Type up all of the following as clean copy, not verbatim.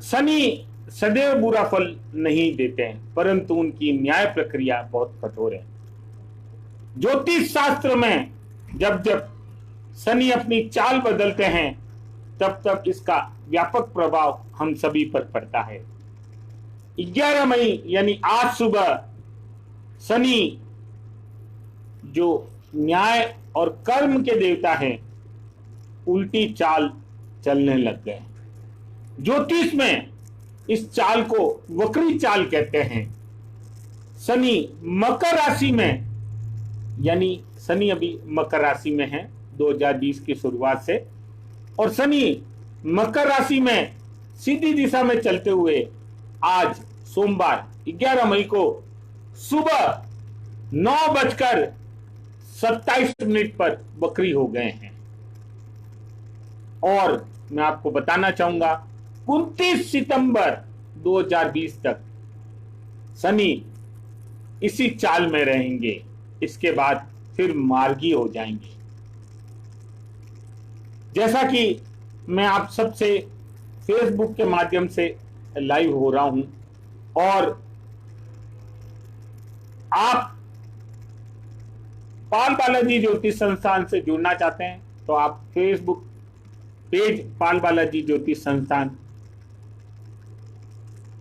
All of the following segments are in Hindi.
शनि सदैव बुरा फल नहीं देते हैं, परंतु उनकी न्याय प्रक्रिया बहुत कठोर है। ज्योतिष शास्त्र में जब जब शनि अपनी चाल बदलते हैं, तब तब इसका व्यापक प्रभाव हम सभी पर पड़ता है। 11 मई यानी आज सुबह शनि जो न्याय और कर्म के देवता हैं, उल्टी चाल चलने लग गए। ज्योतिष में इस चाल को वक्री चाल कहते हैं। शनि मकर राशि में, यानी शनि अभी मकर राशि में है 2020 की शुरुआत से, और शनि मकर राशि में सीधी दिशा में चलते हुए आज सोमवार 11 मई को सुबह 9:27 पर वक्री हो गए हैं। और मैं आपको बताना चाहूंगा 29 सितंबर 2020 तक शनि इसी चाल में रहेंगे। इसके बाद फिर मार्गी हो जाएंगे। जैसा कि मैं आप सबसे फेसबुक के माध्यम से लाइव हो रहा हूं और आप पाल बालाजी ज्योतिष संस्थान से जुड़ना चाहते हैं, तो आप फेसबुक पेज पाल बालाजी ज्योतिष संस्थान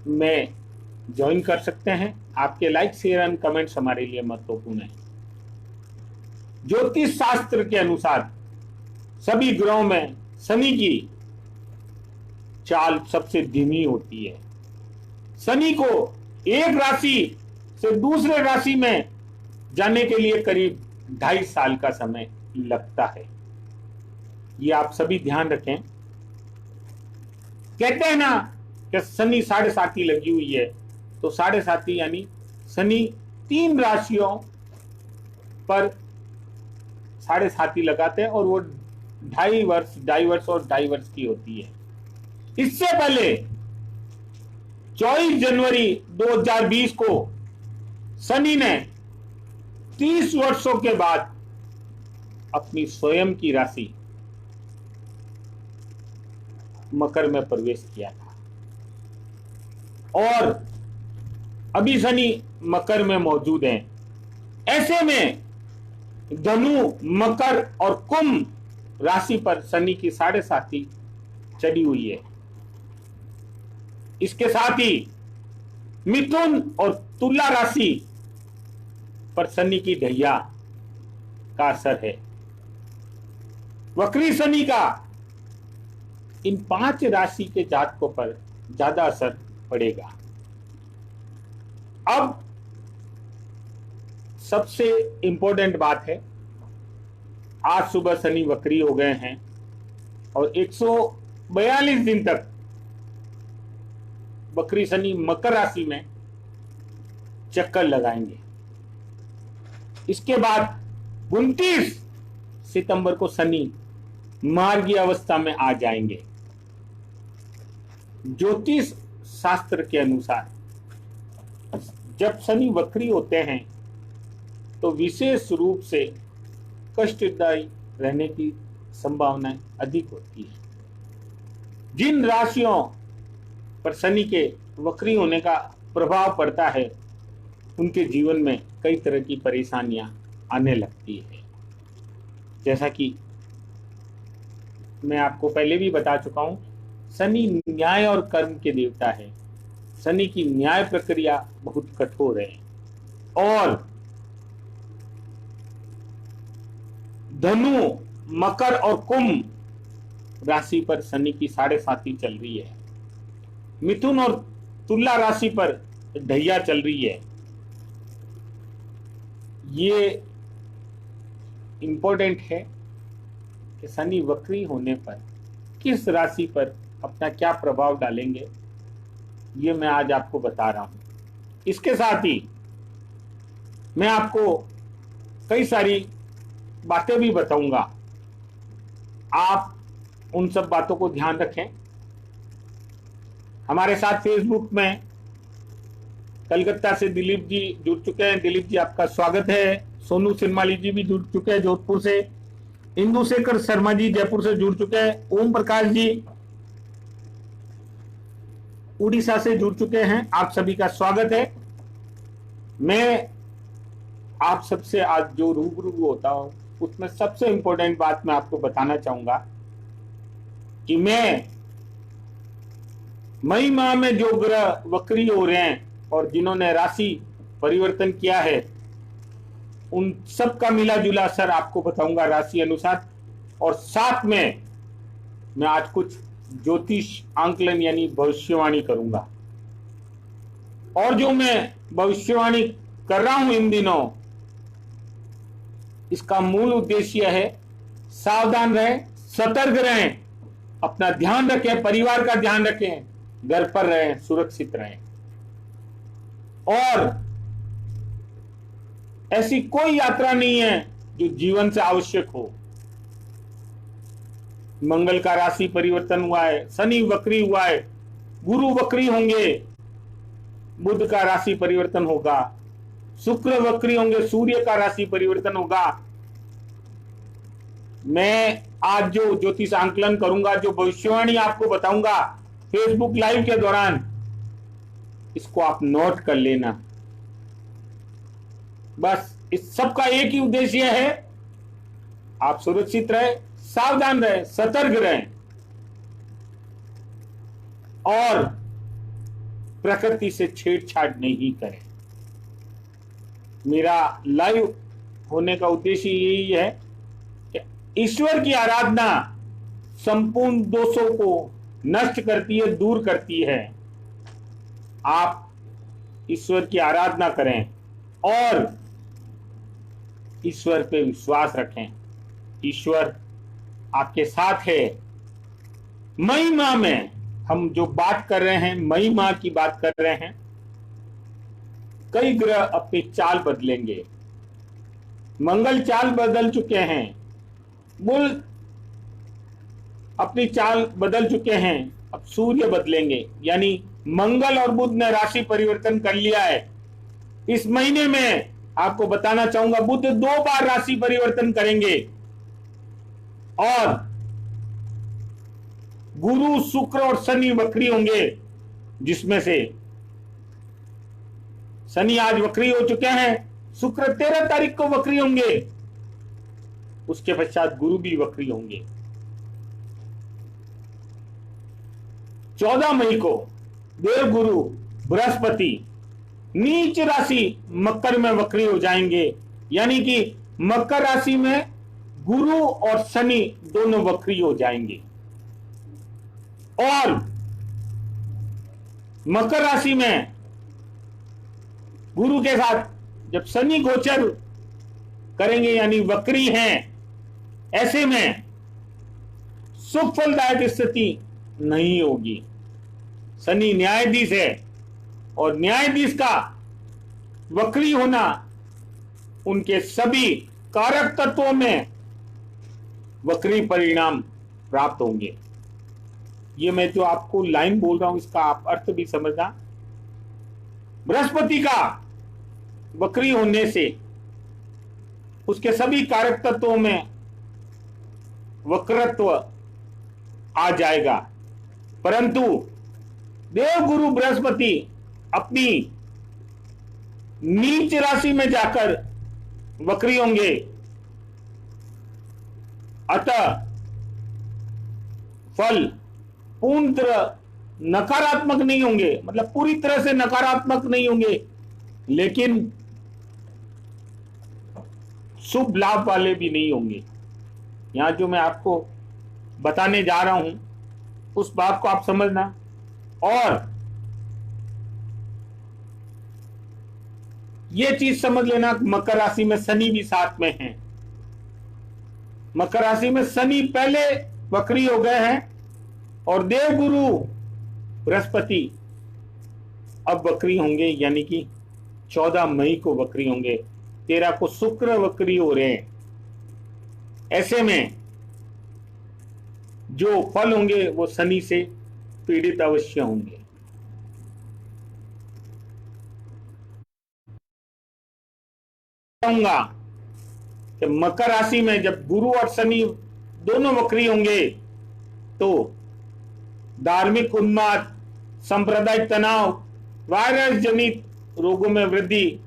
में ज्वाइन कर सकते हैं। आपके लाइक, शेयर एंड कमेंट्स हमारे लिए महत्वपूर्ण है। ज्योतिष शास्त्र के अनुसार सभी ग्रहों में शनि की चाल सबसे धीमी होती है। शनि को एक राशि से दूसरे राशि में जाने के लिए करीब 2.5 साल का समय लगता है। ये आप सभी ध्यान रखें। कहते हैं ना कि शनि 7.5 लगी हुई है, तो 7.5 यानी शनि 3 राशियों पर 7.5 लगाते हैं और वो 2.5 वर्ष और 2.5 वर्ष की होती है। इससे पहले 24 जनवरी 2020 को शनि ने 30 वर्षों के बाद अपनी स्वयं की राशि मकर में प्रवेश किया था और अभी शनि मकर में मौजूद हैं। ऐसे में धनु, मकर और कुंभ राशि पर शनि की 7.5 चढ़ी हुई है। इसके साथ ही मिथुन और तुला राशि पर शनि की ढैया का असर है। वक्री शनि का इन 5 राशि के जातकों पर ज्यादा असर पड़ेगा। अब सबसे इंपॉर्टेंट बात है, आज सुबह शनि वक्री हो गए हैं और 142 दिन तक वक्री शनि मकर राशि में चक्कर लगाएंगे। इसके बाद 29 सितंबर को शनि मार्गी अवस्था में आ जाएंगे। ज्योतिष शास्त्र के अनुसार जब शनि वक्री होते हैं तो विशेष रूप से कष्टदायी रहने की संभावनाएं अधिक होती है। जिन राशियों पर शनि के वक्री होने का प्रभाव पड़ता है, उनके जीवन में कई तरह की परेशानियां आने लगती है। जैसा कि मैं आपको पहले भी बता चुका हूं, शनि न्याय और कर्म के देवता है। शनि की न्याय प्रक्रिया बहुत कठोर है और धनु, मकर और कुंभ राशि पर शनि की 7.5 चल रही है। मिथुन और तुला राशि पर ढैया चल रही है। ये इंपॉर्टेंट है कि शनि वक्री होने पर किस राशि पर अपना क्या प्रभाव डालेंगे, ये मैं आज आपको बता रहा हूं। इसके साथ ही मैं आपको कई सारी बातें भी बताऊंगा। आप उन सब बातों को ध्यान रखें। हमारे साथ फेसबुक में कलकत्ता से दिलीप जी जुड़ चुके हैं। दिलीप जी, आपका स्वागत है। सोनू सिरमाली जी भी जुड़ चुके हैं जोधपुर से। इंदु शेखर शर्मा जी जयपुर से जुड़ चुके हैं। ओम प्रकाश जी, उड़ीसा से जुड़ चुके हैं, आप सभी का स्वागत है। मैं आप सबसे आज जो रूबरू होता हूं उसमें सबसे इंपॉर्टेंट बात मैं आपको बताना चाहूंगा कि मैं मई माह में जो ग्रह वक्री हो रहे हैं और जिन्होंने राशि परिवर्तन किया है उन सब का मिला जुला असर आपको बताऊंगा राशि अनुसार। और साथ में मैं आज कुछ ज्योतिष आंकलन यानी भविष्यवाणी करूंगा। और जो मैं भविष्यवाणी कर रहा हूं इन दिनों, इसका मूल उद्देश्य है सावधान रहें, सतर्क रहें, अपना ध्यान रखें, परिवार का ध्यान रखें, घर पर रहें, सुरक्षित रहें। और ऐसी कोई यात्रा नहीं है जो जीवन से आवश्यक हो। मंगल का राशि परिवर्तन हुआ है, शनि वक्री हुआ है, गुरु वक्री होंगे, बुध का राशि परिवर्तन होगा, शुक्र वक्री होंगे, सूर्य का राशि परिवर्तन होगा। मैं आज जो ज्योतिष आंकलन करूंगा, जो भविष्यवाणी आपको बताऊंगा फेसबुक लाइव के दौरान, इसको आप नोट कर लेना। बस इस सब का एक ही उद्देश्य है, आप सुरक्षित रहे, सावधान रहे, सतर्क रहें और प्रकृति से छेड़छाड़ नहीं करें। मेरा लाइव होने का उद्देश्य यही है कि ईश्वर की आराधना संपूर्ण दोषों को नष्ट करती है, दूर करती है। आप ईश्वर की आराधना करें और ईश्वर पे विश्वास रखें। ईश्वर आपके साथ है। मई माह में हम जो बात कर रहे हैं, मई माह की बात कर रहे हैं, कई ग्रह अपनी चाल बदलेंगे। मंगल चाल बदल चुके हैं, बुध अपनी चाल बदल चुके हैं, अब सूर्य बदलेंगे। यानी मंगल और बुध ने राशि परिवर्तन कर लिया है। इस महीने में आपको बताना चाहूंगा बुध 2 बार राशि परिवर्तन करेंगे और गुरु, शुक्र और शनि वक्री होंगे, जिसमें से शनि आज वक्री हो चुके हैं, शुक्र 13 तारीख को वक्री होंगे, उसके पश्चात गुरु भी वक्री होंगे। 14 मई को देवगुरु बृहस्पति नीच राशि मकर में वक्री हो जाएंगे। यानी कि मकर राशि में गुरु और शनि दोनों वक्री हो जाएंगे। और मकर राशि में गुरु के साथ जब शनि गोचर करेंगे यानी वक्री हैं, ऐसे में सुख फलदायक स्थिति नहीं होगी। शनि न्यायाधीश है और न्यायाधीश का वक्री होना उनके सभी कारक तत्वों में वक्री परिणाम प्राप्त होंगे। ये मैं जो आपको लाइन बोल रहा हूं इसका आप अर्थ भी समझना। बृहस्पति का वक्री होने से उसके सभी कारक तत्वों में वक्रत्व आ जाएगा, परंतु देवगुरु बृहस्पति अपनी नीच राशि में जाकर वक्री होंगे। अतः फल पूर्ण तरह नकारात्मक नहीं होंगे, मतलब पूरी तरह से नकारात्मक नहीं होंगे, लेकिन शुभ लाभ वाले भी नहीं होंगे। यहां जो मैं आपको बताने जा रहा हूं उस बात को आप समझना। और ये चीज समझ लेना, मकर राशि में शनि भी साथ में है। मकर राशि में शनि पहले वक्री हो गए हैं और देवगुरु बृहस्पति अब वक्री होंगे, यानी कि 14 मई को वक्री होंगे। 13 को शुक्र वक्री हो रहे हैं। ऐसे में जो फल होंगे वो शनि से पीड़ित अवश्य होंगे। कहूंगा कि मकर राशि में जब गुरु और शनि दोनों वक्री होंगे तो धार्मिक उन्माद, सांप्रदायिक तनाव, वायरस जनित रोगों में वृद्धि,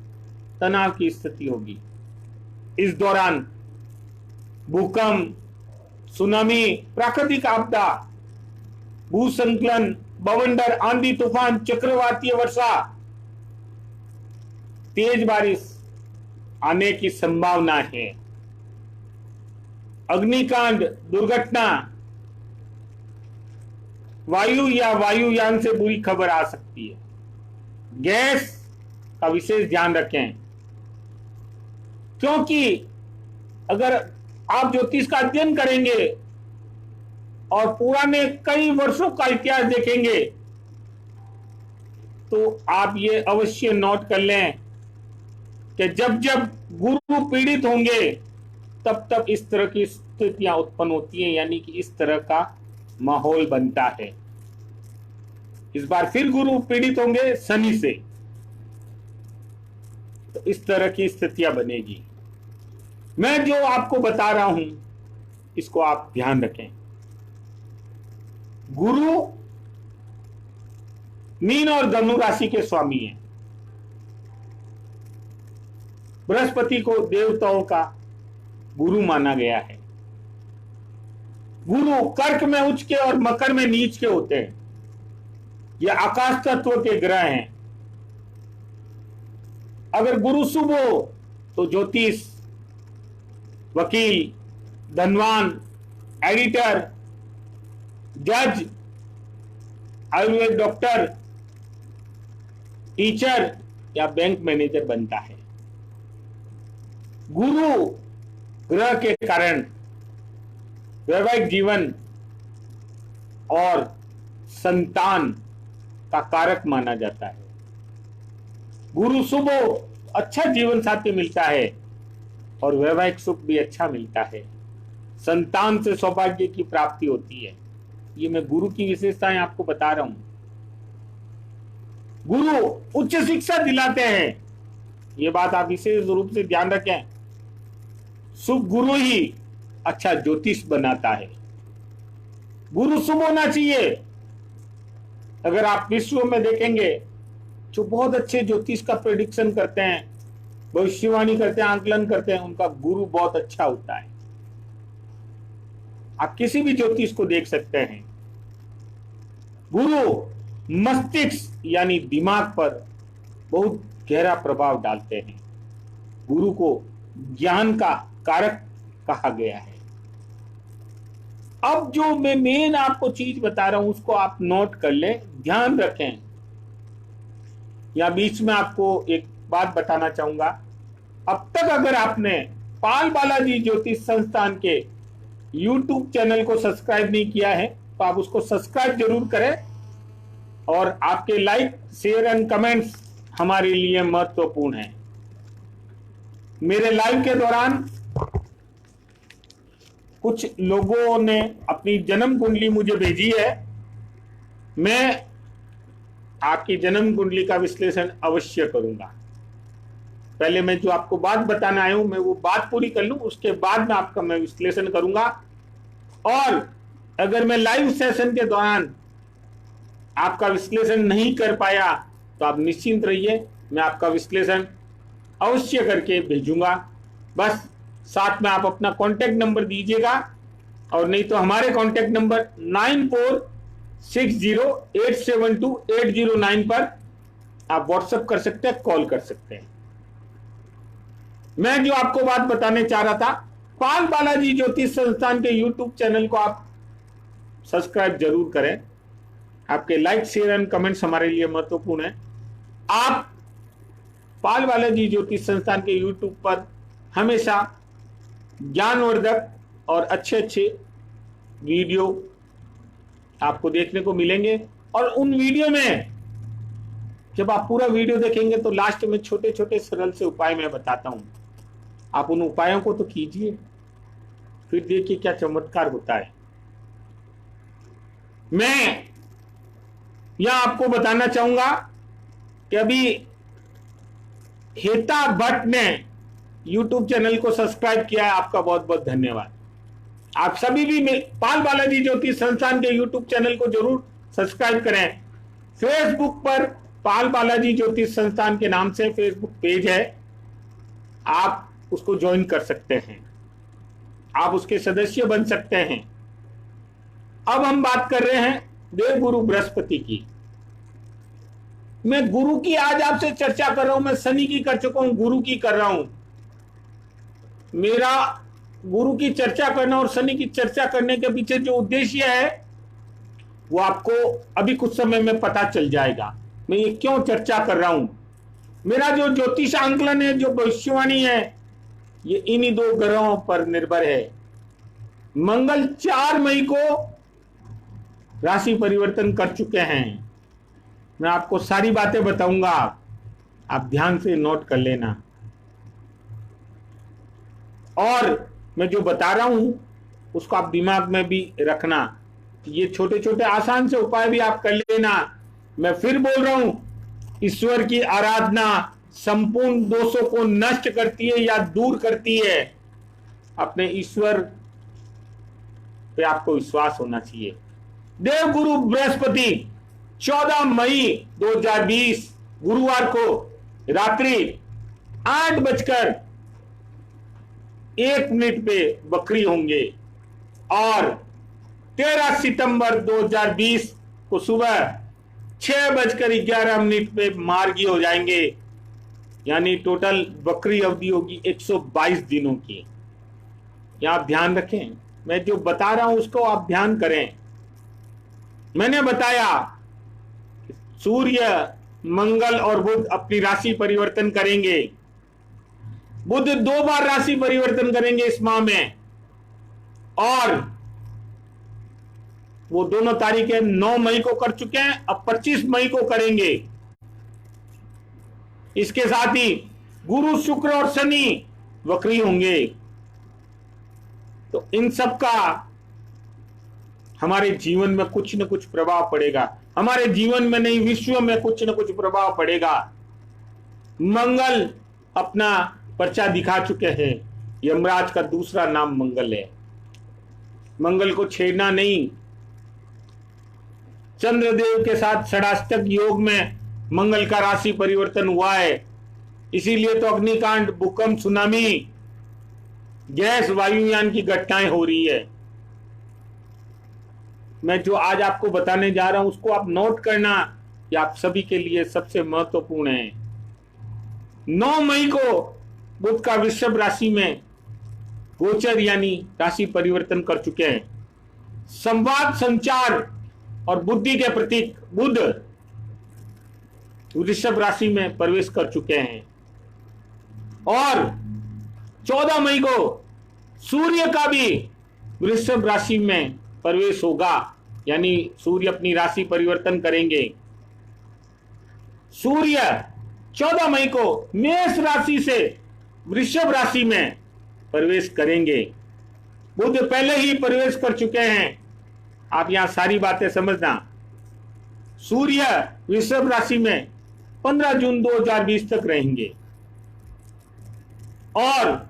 तनाव की स्थिति होगी। इस दौरान भूकंप, सुनामी, प्राकृतिक आपदा, भूस्खलन, बवंडर, आंधी तूफान, चक्रवातीय वर्षा, तेज बारिश आने की संभावना है। अग्निकांड, दुर्घटना, वायु या वायुयान से बुरी खबर आ सकती है। गैस का विशेष ध्यान रखें, क्योंकि अगर आप ज्योतिष का अध्ययन करेंगे और पुराने कई वर्षों का इतिहास देखेंगे तो आप ये अवश्य नोट कर लें कि जब जब गुरु पीड़ित होंगे तब तब इस तरह की स्थितियां उत्पन्न होती हैं, यानी कि इस तरह का माहौल बनता है। इस बार फिर गुरु पीड़ित होंगे शनि से, तो इस तरह की स्थितियां बनेगी। मैं जो आपको बता रहा हूं इसको आप ध्यान रखें। गुरु मीन और धनु राशि के स्वामी हैं। बृहस्पति को देवताओं का गुरु माना गया है। गुरु कर्क में उच्च के और मकर में नीच के होते हैं। ये आकाश तत्व के ग्रह हैं। अगर गुरु शुभ हो तो ज्योतिष, वकील, धनवान, एडिटर, जज, आयुर्वेद डॉक्टर, टीचर या बैंक मैनेजर बनता है। गुरु ग्रह के कारण वैवाहिक जीवन और संतान का कारक माना जाता है। गुरु शुभ हो, अच्छा जीवन साथी मिलता है और वैवाहिक सुख भी अच्छा मिलता है। संतान से सौभाग्य की प्राप्ति होती है। ये मैं गुरु की विशेषताएं आपको बता रहा हूं। गुरु उच्च शिक्षा दिलाते हैं, ये बात आप विशेष रूप से ध्यान रखें। शुभ गुरु ही अच्छा ज्योतिष बनाता है। गुरु शुभ होना चाहिए। अगर आप विश्व में देखेंगे जो बहुत अच्छे ज्योतिष का प्रेडिक्शन करते हैं, भविष्यवाणी करते हैं, आंकलन करते हैं, उनका गुरु बहुत अच्छा होता है। आप किसी भी ज्योतिष को देख सकते हैं। गुरु मस्तिष्क यानी दिमाग पर बहुत गहरा प्रभाव डालते हैं। गुरु को ज्ञान का कारक कहा गया है। अब जो मैं मेन आपको चीज बता रहा हूं उसको आप नोट कर लें, ध्यान रखें। या बीच में आपको एक बात बताना चाहूंगा। अब तक अगर आपने पाल बालाजी ज्योतिष संस्थान के YouTube चैनल को सब्सक्राइब नहीं किया है तो आप उसको सब्सक्राइब जरूर करें, और आपके लाइक, शेयर एंड कमेंट्स हमारे लिए महत्वपूर्ण है। मेरे लाइव के दौरान कुछ लोगों ने अपनी जन्म कुंडली मुझे भेजी है। मैं आपकी जन्म कुंडली का विश्लेषण अवश्य करूंगा। पहले मैं जो आपको बात बताना आया हूं मैं वो बात पूरी कर लूं, उसके बाद में आपका मैं विश्लेषण करूंगा। और अगर मैं लाइव सेशन के दौरान आपका विश्लेषण नहीं कर पाया तो आप निश्चिंत रहिए, मैं आपका विश्लेषण अवश्य करके भेजूंगा। बस साथ में आप अपना कॉन्टेक्ट नंबर दीजिएगा, और नहीं तो हमारे कॉन्टेक्ट नंबर 9460872809 पर आप व्हाट्सएप कर सकते हैं, कॉल कर सकते हैं। मैं जो आपको बात बताने चाह रहा था, पाल बालाजी ज्योतिष संस्थान के YouTube चैनल को आप सब्सक्राइब जरूर करें। आपके लाइक, शेयर एंड कमेंट्स हमारे लिए महत्वपूर्ण है। आप पाल बालाजी ज्योतिष संस्थान के YouTube पर हमेशा ज्ञानवर्धक और अच्छे अच्छे वीडियो आपको देखने को मिलेंगे। और उन वीडियो में जब आप पूरा वीडियो देखेंगे तो लास्ट में छोटे छोटे सरल से उपाय मैं बताता हूं। आप उन उपायों को तो कीजिए, फिर देखिए क्या चमत्कार होता है। मैं यहां आपको बताना चाहूंगा कि अभी हेता भट्ट ने YouTube चैनल को सब्सक्राइब किया है, आपका बहुत बहुत धन्यवाद। आप सभी भी पाल बालाजी ज्योतिष संस्थान के YouTube चैनल को जरूर सब्सक्राइब करें। फेसबुक पर पाल बालाजी ज्योतिष संस्थान के नाम से फेसबुक पेज है, आप उसको ज्वाइन कर सकते हैं, आप उसके सदस्य बन सकते हैं। अब हम बात कर रहे हैं देवगुरु बृहस्पति की। मैं गुरु की आज आपसे चर्चा कर रहा हूं, मैं शनि की कर चुका हूं, गुरु की कर रहा हूं। मेरा गुरु की चर्चा करना और शनि की चर्चा करने के पीछे जो उद्देश्य है वो आपको अभी कुछ समय में पता चल जाएगा, मैं ये क्यों चर्चा कर रहा हूं। मेरा जो ज्योतिष आंकलन है, जो भविष्यवाणी है, ये इन्हीं दो ग्रहों पर निर्भर है। मंगल 4 मई को राशि परिवर्तन कर चुके हैं। मैं आपको सारी बातें बताऊंगा, आप ध्यान से नोट कर लेना। और मैं जो बता रहा हूं उसको आप दिमाग में भी रखना। ये छोटे छोटे आसान से उपाय भी आप कर लेना। मैं फिर बोल रहा हूं, ईश्वर की आराधना संपूर्ण दोषों को नष्ट करती है या दूर करती है। अपने ईश्वर पे आपको विश्वास होना चाहिए। देवगुरु बृहस्पति 14 मई 2020 गुरुवार को रात्रि 8:01 पे बकरी होंगे और 13 सितंबर 2020 को सुबह 6:11 पे मार्गी हो जाएंगे। यानी टोटल बकरी अवधि होगी 122 दिनों की। यहां आप ध्यान रखें, मैं जो बता रहा हूं उसको आप ध्यान करें। मैंने बताया सूर्य, मंगल और बुध अपनी राशि परिवर्तन करेंगे। बुध 2 बार राशि परिवर्तन करेंगे इस माह में, और वो दोनों तारीखें 9 मई को कर चुके हैं, अब 25 मई को करेंगे। इसके साथ ही गुरु, शुक्र और शनि वक्री होंगे। तो इन सब का हमारे जीवन में कुछ न कुछ प्रभाव पड़ेगा। हमारे जीवन में नहीं, विश्व में कुछ न कुछ प्रभाव पड़ेगा। मंगल अपना पर्चा दिखा चुके हैं। यमराज का दूसरा नाम मंगल है। मंगल को छेड़ना नहीं। चंद्रदेव के साथ षडाष्टक योग में मंगल का राशि परिवर्तन हुआ है। इसीलिए तो अग्निकांड, भूकंप, सुनामी, गैस, वायुयान की घटनाएं हो रही है। मैं जो आज आपको बताने जा रहा हूं उसको आप नोट करना, कि आप सभी के लिए सबसे महत्वपूर्ण है। 9 मई को बुध का वृषभ राशि में गोचर यानी राशि परिवर्तन कर चुके हैं। संवाद, संचार और बुद्धि के प्रतीक बुध वृषभ राशि में प्रवेश कर चुके हैं। और 14 मई को सूर्य का भी वृषभ राशि में प्रवेश होगा, यानी सूर्य अपनी राशि परिवर्तन करेंगे। सूर्य 14 मई को मेष राशि से वृषभ राशि में प्रवेश करेंगे। बुध पहले ही प्रवेश कर चुके हैं। आप यहां सारी बातें समझना। सूर्य वृषभ राशि में 15 जून 2020 तक रहेंगे। और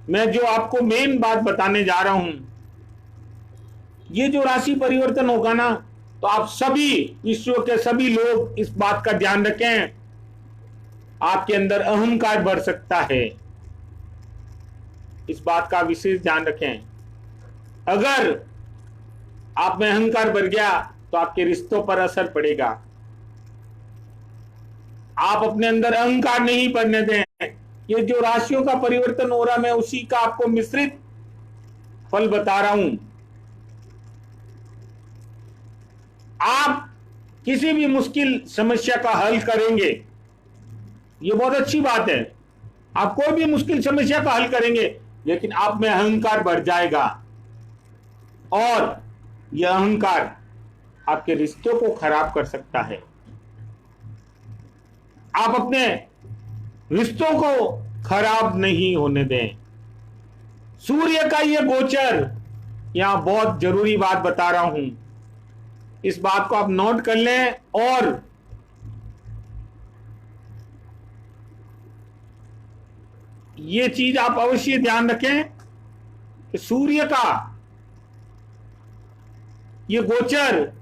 मैं जो आपको मेन बात बताने जा रहा हूं, ये जो राशि परिवर्तन होगा ना, तो आप सभी, विश्व के सभी लोग इस बात का ध्यान रखें, आपके अंदर अहंकार बढ़ सकता है। इस बात का विशेष ध्यान रखें। अगर आप में अहंकार बढ़ गया तो आपके रिश्तों पर असर पड़ेगा। आप अपने अंदर अहंकार नहीं बढ़ने दें। ये जो राशियों का परिवर्तन हो रहा, मैं उसी का आपको मिश्रित फल बता रहा हूं। आप किसी भी मुश्किल समस्या का हल करेंगे, ये बहुत अच्छी बात है। आप कोई भी मुश्किल समस्या का हल करेंगे, लेकिन आप में अहंकार बढ़ जाएगा और यह अहंकार आपके रिश्तों को खराब कर सकता है। आप अपने रिश्तों को खराब नहीं होने दें। सूर्य का यह गोचर, यहां बहुत जरूरी बात बता रहा हूं, इस बात को आप नोट कर लें। और ये चीज आप अवश्य ध्यान रखें कि सूर्य का ये गोचर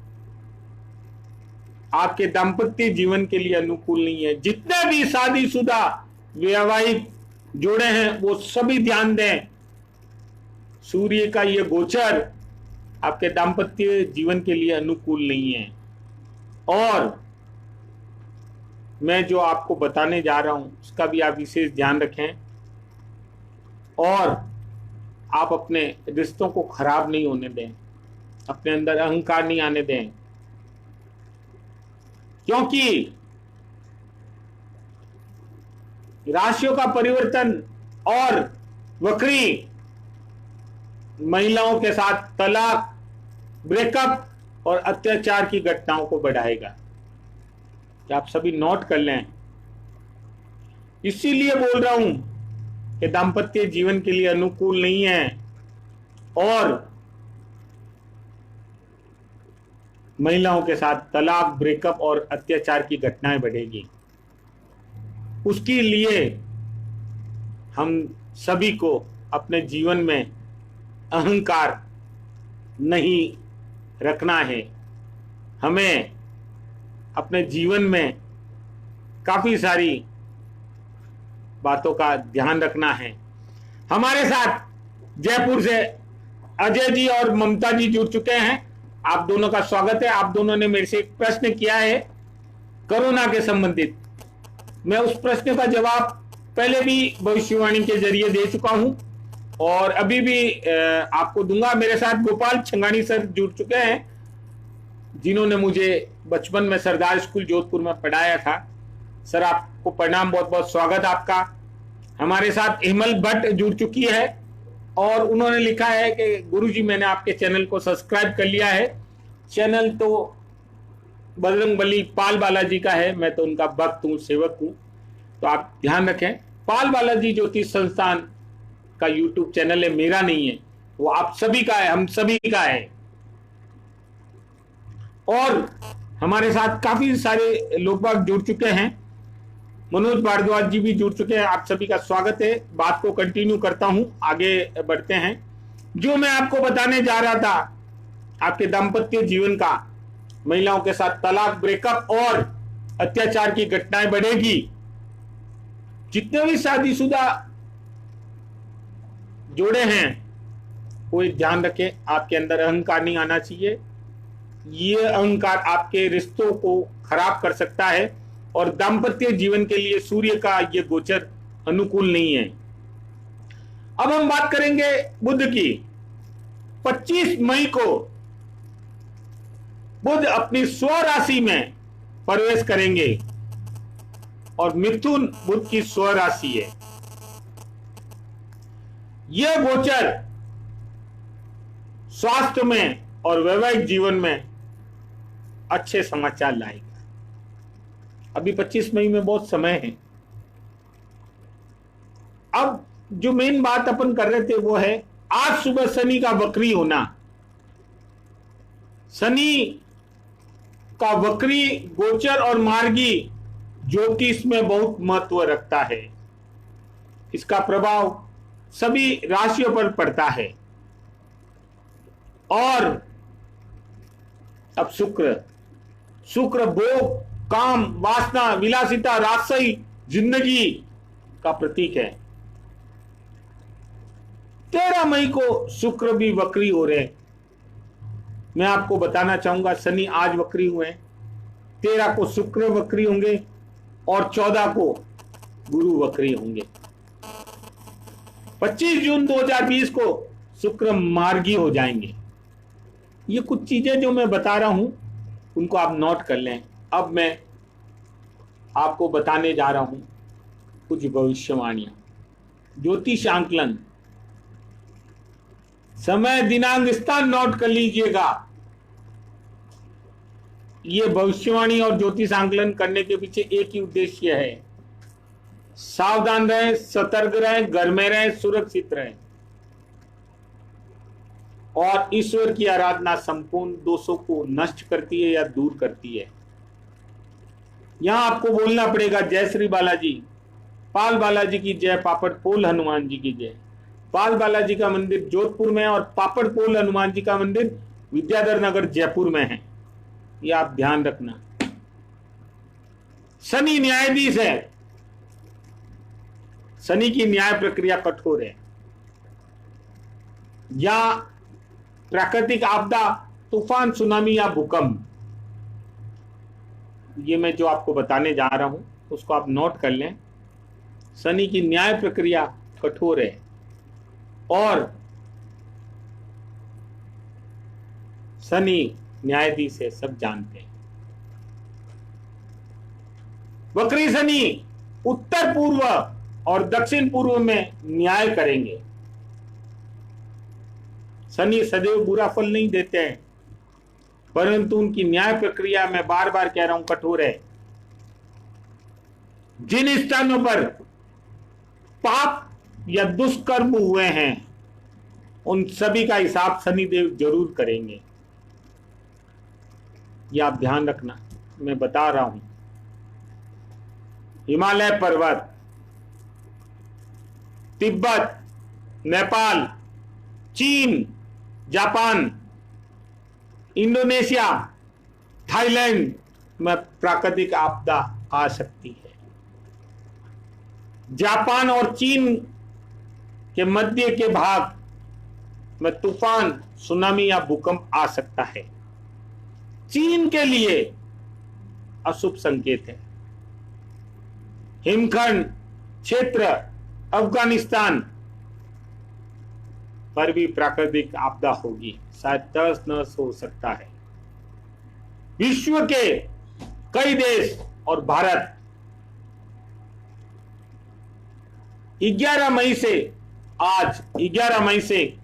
आपके दाम्पत्य जीवन के लिए अनुकूल नहीं है। जितने भी शादीशुदा वैवाहिक जोड़े हैं वो सभी ध्यान दें, सूर्य का ये गोचर आपके दाम्पत्य जीवन के लिए अनुकूल नहीं है। और मैं जो आपको बताने जा रहा हूं उसका भी आप विशेष ध्यान रखें और आप अपने रिश्तों को खराब नहीं होने दें, अपने अंदर अहंकार नहीं आने दें, क्योंकि राशियों का परिवर्तन और वक्री महिलाओं के साथ तलाक, ब्रेकअप और अत्याचार की घटनाओं को बढ़ाएगा। क्या आप सभी नोट कर लें। इसीलिए बोल रहा हूं कि दाम्पत्य जीवन के लिए अनुकूल नहीं है और महिलाओं के साथ तलाक, ब्रेकअप और अत्याचार की घटनाएं बढ़ेगी। उसके लिए हम सभी को अपने जीवन में अहंकार नहीं रखना है। हमें अपने जीवन में काफी सारी बातों का ध्यान रखना है। हमारे साथ जयपुर से अजय जी और ममता जी जुड़ चुके हैं। आप दोनों का स्वागत है। आप दोनों ने मेरे से एक प्रश्न किया है कोरोना के संबंधित। मैं उस प्रश्न का जवाब पहले भी भविष्यवाणी के जरिए दे चुका हूं और अभी भी आपको दूंगा। मेरे साथ गोपाल छंगानी सर जुड़ चुके हैं, जिन्होंने मुझे बचपन में सरदार स्कूल जोधपुर में पढ़ाया था। सर आपको प्रणाम, बहुत बहुत स्वागत आपका। हमारे साथ हिमल भट्ट जुड़ चुकी है और उन्होंने लिखा है कि गुरुजी मैंने आपके चैनल को सब्सक्राइब कर लिया है। चैनल तो बजरंगबली पाल बालाजी का है, मैं तो उनका भक्त हूँ, सेवक हूँ। तो आप ध्यान रखें, पाल बालाजी ज्योतिष संस्थान का यूट्यूब चैनल है, मेरा नहीं है, वो आप सभी का है, हम सभी का है। और हमारे साथ काफी सारे लोग बाग जुड़ चुके हैं। मनोज भारद्वाज जी भी जुड़ चुके हैं। आप सभी का स्वागत है। बात को कंटिन्यू करता हूं, आगे बढ़ते हैं। जो मैं आपको बताने जा रहा था, आपके दाम्पत्य जीवन का, महिलाओं के साथ तलाक, ब्रेकअप और अत्याचार की घटनाएं बढ़ेगी। जितने भी शादीशुदा जोड़े हैं कोई ध्यान रखें, आपके अंदर अहंकार नहीं आना चाहिए। ये अहंकार आपके रिश्तों को खराब कर सकता है और दाम्पत्य जीवन के लिए सूर्य का ये गोचर अनुकूल नहीं है। अब हम बात करेंगे बुध की। 25 मई को बुध अपनी स्व राशि में प्रवेश करेंगे और मिथुन बुध की स्व राशि है। यह गोचर स्वास्थ्य में और वैवाहिक जीवन में अच्छे समाचार लाएगा। अभी 25 मई में बहुत समय है। अब जो मेन बात अपन कर रहे थे वो है आज सुबह शनि का वक्री होना। शनि का वक्री गोचर और मार्गी ज्योतिष में बहुत महत्व रखता है। इसका प्रभाव सभी राशियों पर पड़ता है। और अब शुक्र भोग, काम, वासना, विलासिता, राजसी जिंदगी का प्रतीक है। 13 मई को शुक्र भी वक्री हो रहे हैं। मैं आपको बताना चाहूंगा, शनि आज वक्री हुए हैं, 13 को शुक्र वक्री होंगे और 14 को गुरु वक्री होंगे। 25 जून 2020 को शुक्र मार्गी हो जाएंगे। ये कुछ चीजें जो मैं बता रहा हूं उनको आप नोट कर लें। अब मैं आपको बताने जा रहा हूं कुछ भविष्यवाणियां, ज्योतिष आंकलन। समय, दिनांक, स्थान नोट कर लीजिएगा। ये भविष्यवाणी और ज्योतिष आंकलन करने के पीछे एक ही उद्देश्य है, सावधान रहें, सतर्क रहें, घर में रहें, सुरक्षित रहें और ईश्वर की आराधना संपूर्ण दोषों को नष्ट करती है या दूर करती है। यहां आपको बोलना पड़ेगा जय श्री बालाजी, पाल बालाजी की जय, पापड़ पोल हनुमान जी की जय। पाल बालाजी का मंदिर जोधपुर में और पापड़ पोल हनुमान जी का मंदिर विद्याधर नगर जयपुर में है। ये आप ध्यान रखना। शनि न्यायाधीश है, शनि की न्याय प्रक्रिया कठोर है। या प्राकृतिक आपदा, तूफान, सुनामी या भूकंप, ये मैं जो आपको बताने जा रहा हूं उसको आप नोट कर लें। शनि की न्याय प्रक्रिया कठोर है और शनि न्यायाधीश है, सब जानते हैं। वक्री शनि उत्तर पूर्व और दक्षिण पूर्व में न्याय करेंगे। शनि सदैव बुरा फल नहीं देते हैं, परंतु उनकी न्याय प्रक्रिया, मैं बार बार कह रहा हूं, कठोर है। जिन स्थानों पर पाप या दुष्कर्म हुए हैं उन सभी का हिसाब शनिदेव जरूर करेंगे। यह आप ध्यान रखना, मैं बता रहा हूं। हिमालय पर्वत, तिब्बत, नेपाल, चीन, जापान, इंडोनेशिया, थाईलैंड में प्राकृतिक आपदा आ सकती है। जापान और चीन के मध्य के भाग में तूफान, सुनामी या भूकंप आ सकता है। चीन के लिए अशुभ संकेत है। हिमखंड क्षेत्र, अफगानिस्तान पर भी प्राकृतिक आपदा होगी, शायद तहस नहस हो सकता है। विश्व के कई देश और भारत 11 मई से, आज 11 मई से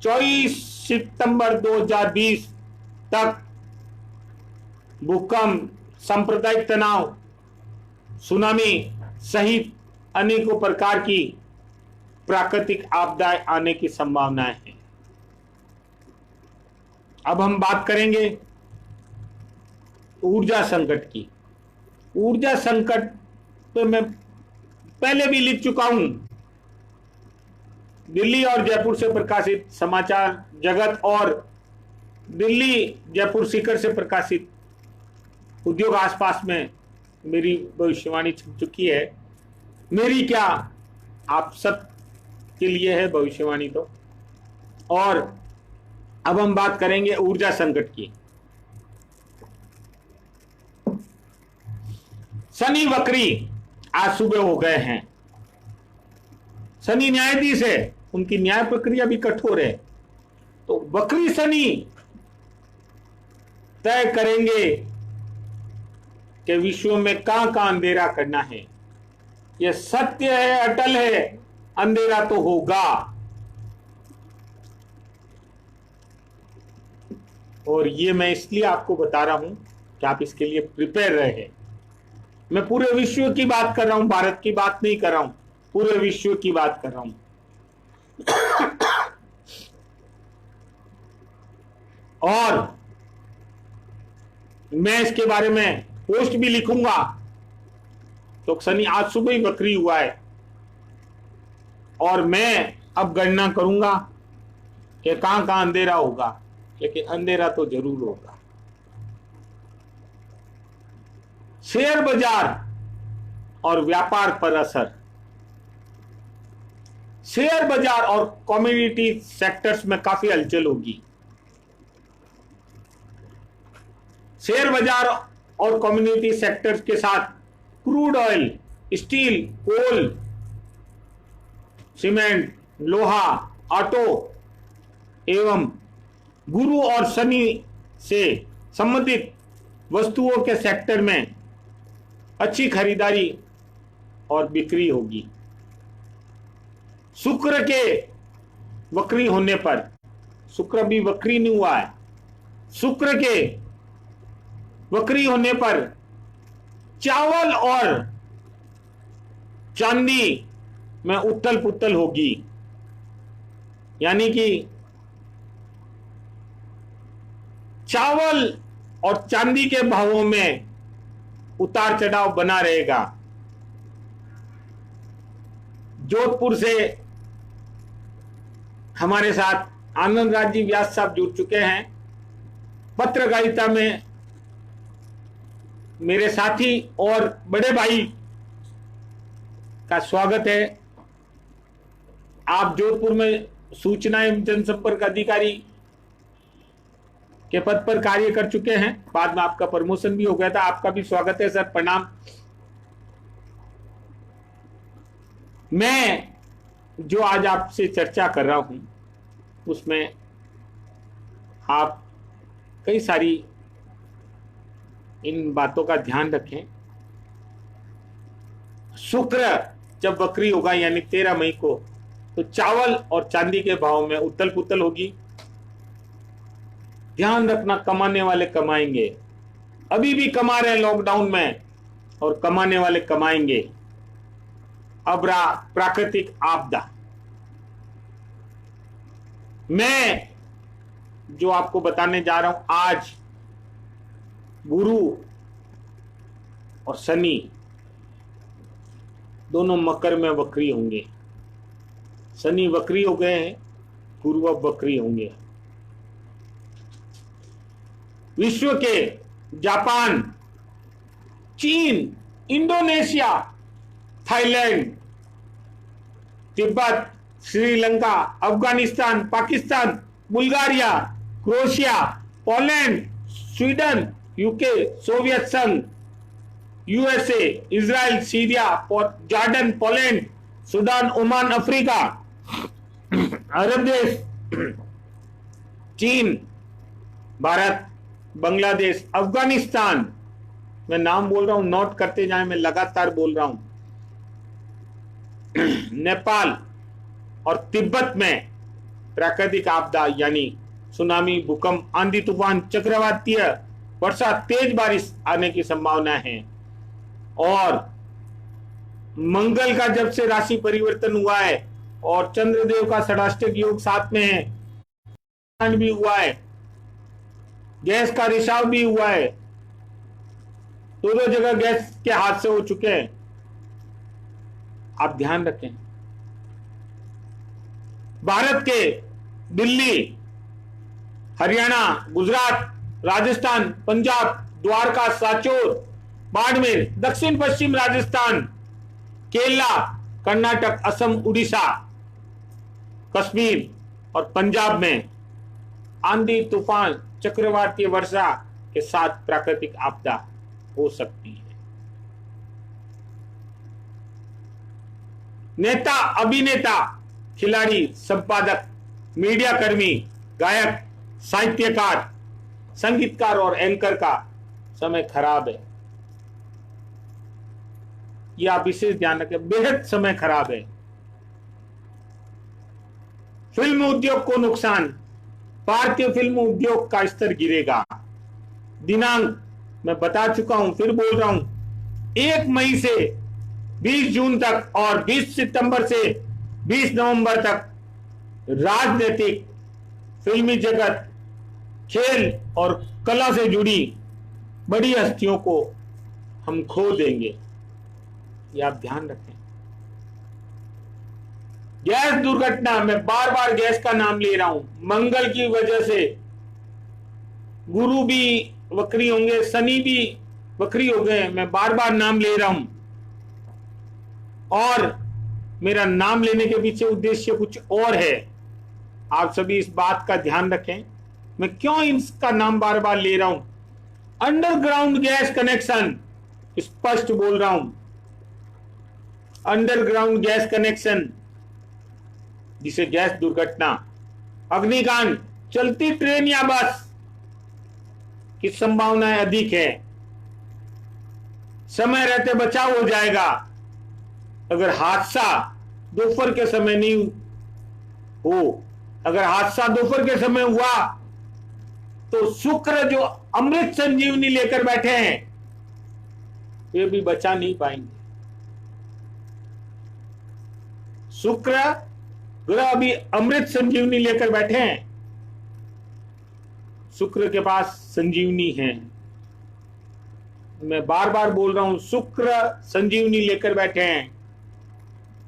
24 सितंबर 2020 तक भूकंप, सांप्रदायिक तनाव, सुनामी सहित अनेकों प्रकार की प्राकृतिक आपदाएं आने की संभावनाएं हैं। अब हम बात करेंगे ऊर्जा संकट की। ऊर्जा संकट तो मैं पहले भी लिख चुका हूं। दिल्ली और जयपुर से प्रकाशित समाचार जगत और दिल्ली जयपुर शिखर से प्रकाशित उद्योग आसपास में मेरी भविष्यवाणी छप चुकी है। मेरी क्या, आप सब के लिए है भविष्यवाणी तो। और अब हम बात करेंगे ऊर्जा संकट की। शनि वक्री आज सुबह हो गए हैं। शनि न्यायाधीश है, उनकी न्याय प्रक्रिया भी कठोर है। तो वक्री शनि तय करेंगे कि विश्व में कहां कहां अंधेरा करना है। यह सत्य है, अटल है, अंधेरा तो होगा। और ये मैं इसलिए आपको बता रहा हूं कि आप इसके लिए प्रिपेयर रहे। मैं पूरे विश्व की बात कर रहा हूं, भारत की बात नहीं कर रहा हूं, पूरे विश्व की बात कर रहा हूं। और मैं इसके बारे में पोस्ट भी लिखूंगा। तो शनि आज सुबह ही वक्री हुआ है और मैं अब गणना करूंगा कि कहां कहां अंधेरा होगा, लेकिन अंधेरा तो जरूर होगा। शेयर बाजार और व्यापार पर असर। शेयर बाजार और कमोडिटी सेक्टर्स में काफी हलचल होगी। शेयर बाजार और कम्युनिटी सेक्टर्स के साथ क्रूड ऑयल, स्टील, कोल, सीमेंट, लोहा, ऑटो एवं गुरु और शनि से संबंधित वस्तुओं के सेक्टर में अच्छी खरीदारी और बिक्री होगी। शुक्र के वक्री होने पर, शुक्र भी वक्री नहीं हुआ है, शुक्र के वक्री होने पर चावल और चांदी में उथल पुथल होगी। यानी कि चावल और चांदी के भावों में उतार चढ़ाव बना रहेगा। जोधपुर से हमारे साथ आनंद राज जी व्यास साहब जुड़ चुके हैं। पत्रकारिता में मेरे साथी और बड़े भाई का स्वागत है। आप जोधपुर में सूचना एवं जनसंपर्क अधिकारी के पद पर कार्य कर चुके हैं, बाद में आपका प्रमोशन भी हो गया था। आपका भी स्वागत है सर, प्रणाम। मैं जो आज आपसे चर्चा कर रहा हूं उसमें आप कई सारी इन बातों का ध्यान रखें। शुक्र जब वक्री होगा यानी 13 मई को, तो चावल और चांदी के भाव में उथल पुथल होगी। ध्यान रखना, कमाने वाले कमाएंगे, अभी भी कमा रहे हैं लॉकडाउन में, और कमाने वाले कमाएंगे। अब रहा प्राकृतिक आपदा। मैं जो आपको बताने जा रहा हूं, आज गुरु और शनि दोनों मकर में वक्री होंगे। शनि वक्री हो गए हैं, गुरु अब वक्री होंगे। विश्व के जापान, चीन, इंडोनेशिया, थाईलैंड, तिब्बत, Sri Lanka, Afghanistan, Pakistan, Bulgaria, Croatia, Poland, Sweden, UK, Soviet संघ, USA, Israel, Syria, Jordan, Poland, Sudan, Oman, Africa, अरब देश, चीन, भारत, बांग्लादेश, अफगानिस्तान, मैं नाम बोल रहा हूं, नोट करते जाएं, मैं लगातार बोल रहा हूं, नेपाल और तिब्बत में प्राकृतिक आपदा यानी सुनामी, भूकंप, आंधी तूफान, चक्रवातीय वर्षा, तेज बारिश आने की संभावना है। और मंगल का जब से राशि परिवर्तन हुआ है और चंद्रदेव का षडाष्टक योग साथ में है, भी हुआ है, गैस का रिसाव भी हुआ है, दोनों जगह गैस के हादसे हो चुके हैं। आप ध्यान रखें। भारत के दिल्ली, हरियाणा, गुजरात, राजस्थान, पंजाब, द्वारका, सांचौर, बाड़मेर, दक्षिण पश्चिम राजस्थान, केरला, कर्नाटक, असम, उड़ीसा, कश्मीर और पंजाब में आंधी तूफान, चक्रवातीय वर्षा के साथ प्राकृतिक आपदा हो सकती है। नेता, अभिनेता, खिलाड़ी, संपादक, मीडिया कर्मी, गायक, साहित्यकार, संगीतकार और एंकर का समय खराब है। यह आप विशेष ध्यान रखें, बेहद समय खराब है। फिल्म उद्योग को नुकसान, भारतीय फिल्म उद्योग का स्तर गिरेगा। दिनांक मैं बता चुका हूं, फिर बोल रहा हूं, 1 मई से 20 जून तक और 20 सितंबर से 20 नवंबर तक राजनीतिक, फिल्मी जगत, खेल और कला से जुड़ी बड़ी हस्तियों को हम खो देंगे। ये आप ध्यान रखें। गैस दुर्घटना, मैं बार बार गैस का नाम ले रहा हूं, मंगल की वजह से गुरु भी वक्री होंगे, शनि भी वक्री हो गए, मैं बार बार नाम ले रहा हूं। और मेरा नाम लेने के पीछे उद्देश्य कुछ और है। आप सभी इस बात का ध्यान रखें, मैं क्यों इसका नाम बार बार ले रहा हूं। अंडरग्राउंड गैस कनेक्शन, स्पष्ट बोल रहा हूं, अंडरग्राउंड गैस कनेक्शन, जिसे गैस दुर्घटना, अग्निकांड, चलती ट्रेन या बस की संभावनाएं अधिक है। समय रहते बचाव हो जाएगा। अगर हादसा दोपहर के समय नहीं हो, अगर हादसा दोपहर के समय हुआ तो शुक्र जो अमृत संजीवनी लेकर बैठे हैं वे भी बचा नहीं पाएंगे। शुक्र ग्रह अभी अमृत संजीवनी लेकर बैठे हैं, शुक्र के पास संजीवनी है। मैं बार बार बोल रहा हूं, शुक्र संजीवनी लेकर बैठे हैं।